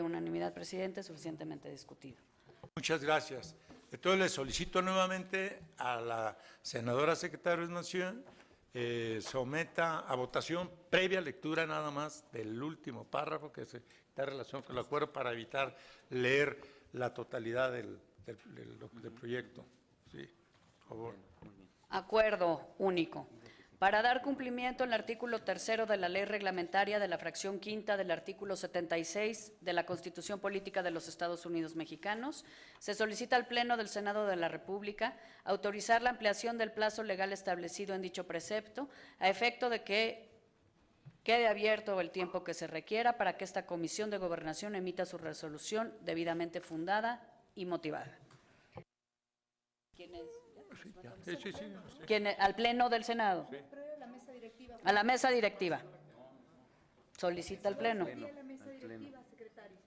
unanimidad, presidente, suficientemente discutido. Muchas gracias. Entonces, le solicito nuevamente a la senadora secretaria Ruiz Massieu someta a votación previa lectura nada más del último párrafo que está en relación con el acuerdo para evitar leer la totalidad del proyecto. Sí, por favor. Acuerdo único. Para dar cumplimiento al artículo 3º de la Ley Reglamentaria de la fracción quinta del artículo 76 de la Constitución Política de los Estados Unidos Mexicanos, se solicita al Pleno del Senado de la República autorizar la ampliación del plazo legal establecido en dicho precepto a efecto de que quede abierto el tiempo que se requiera para que esta Comisión de Gobernación emita su resolución debidamente fundada y motivada. ¿Quién es? ¿Quién es? Al Pleno del Senado. Sí. A la mesa directiva. Solicita al Pleno.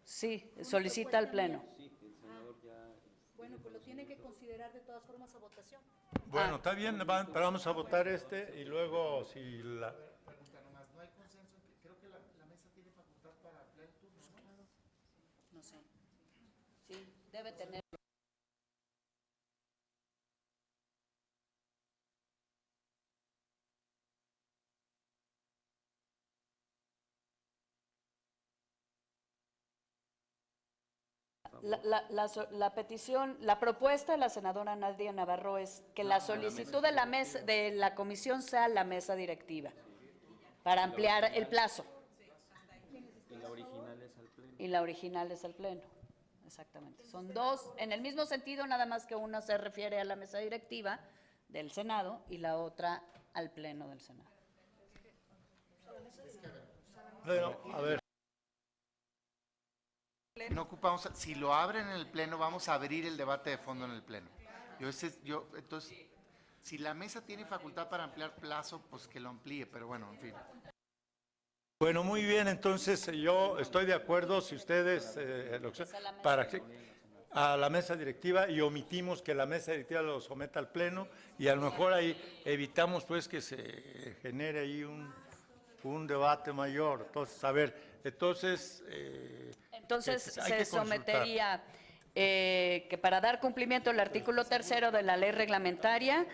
Sí, solicita al Pleno. Bueno, pues lo tiene que considerar de todas formas a votación. Bueno, está bien, pero vamos a votar y luego si la... No hay consenso, creo que la mesa tiene facultad para ampliar el turno, ¿no? No sé. Sí, debe tener. La petición, la propuesta de la senadora Nadia Navarro es que la solicitud de la mesa, de la comisión sea la mesa directiva para ampliar el plazo. Y la original es al Pleno. Y la original es al Pleno, exactamente. Son dos, en el mismo sentido, nada más que una se refiere a la mesa directiva del Senado y la otra al Pleno del Senado. Bueno, a ver. No ocupamos, si lo abren en el Pleno, vamos a abrir el debate de fondo en el Pleno. Entonces, si la mesa tiene facultad para ampliar plazo, pues que lo amplíe, pero bueno, en fin. Bueno, muy bien, entonces yo estoy de acuerdo si ustedes, para que a la mesa directiva y omitimos que la mesa directiva lo someta al Pleno y a lo mejor ahí evitamos pues que se genere ahí un debate mayor. Entonces, a ver, entonces se sometería que para dar cumplimiento al artículo 3º de la Ley Reglamentaria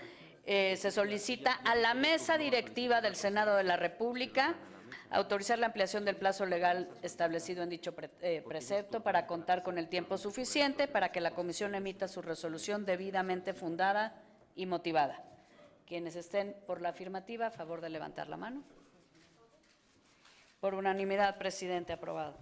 se solicita a la mesa directiva del Senado de la República autorizar la ampliación del plazo legal establecido en dicho precepto para contar con el tiempo suficiente para que la comisión emita su resolución debidamente fundada y motivada. Quienes estén por la afirmativa, a favor de levantar la mano. Por unanimidad, presidente, aprobado.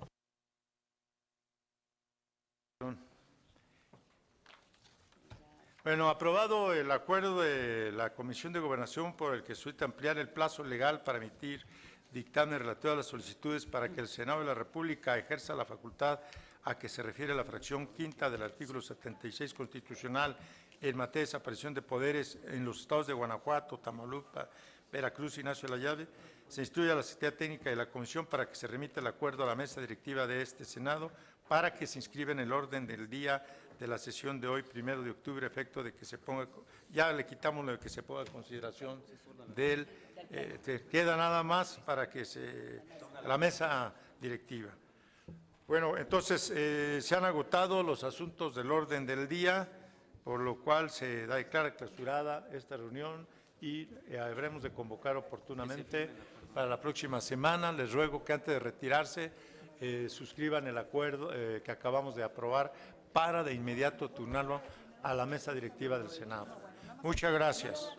Bueno, aprobado el acuerdo de la Comisión de Gobernación por el que solicita ampliar el plazo legal para emitir dictamen relativo a las solicitudes para que el Senado de la República ejerza la facultad a que se refiere la fracción quinta del artículo 76 constitucional en materia de desaparición de poderes en los estados de Guanajuato, Tamaulipas, Veracruz y Ignacio de la Llave, se instruye a la Secretaría Técnica de la Comisión para que se remita el acuerdo a la mesa directiva de este Senado para que se inscriba en el orden del día de la sesión de hoy, 1 de octubre, efecto de que se ponga, ya le quitamos lo de que se ponga en consideración del, queda nada más para que la mesa directiva. Bueno, entonces se han agotado los asuntos del orden del día, por lo cual se declara clausurada esta reunión y habremos de convocar oportunamente para la próxima semana. Les ruego que antes de retirarse suscriban el acuerdo que acabamos de aprobar para de inmediato turnarlo a la mesa directiva del Senado. Muchas gracias.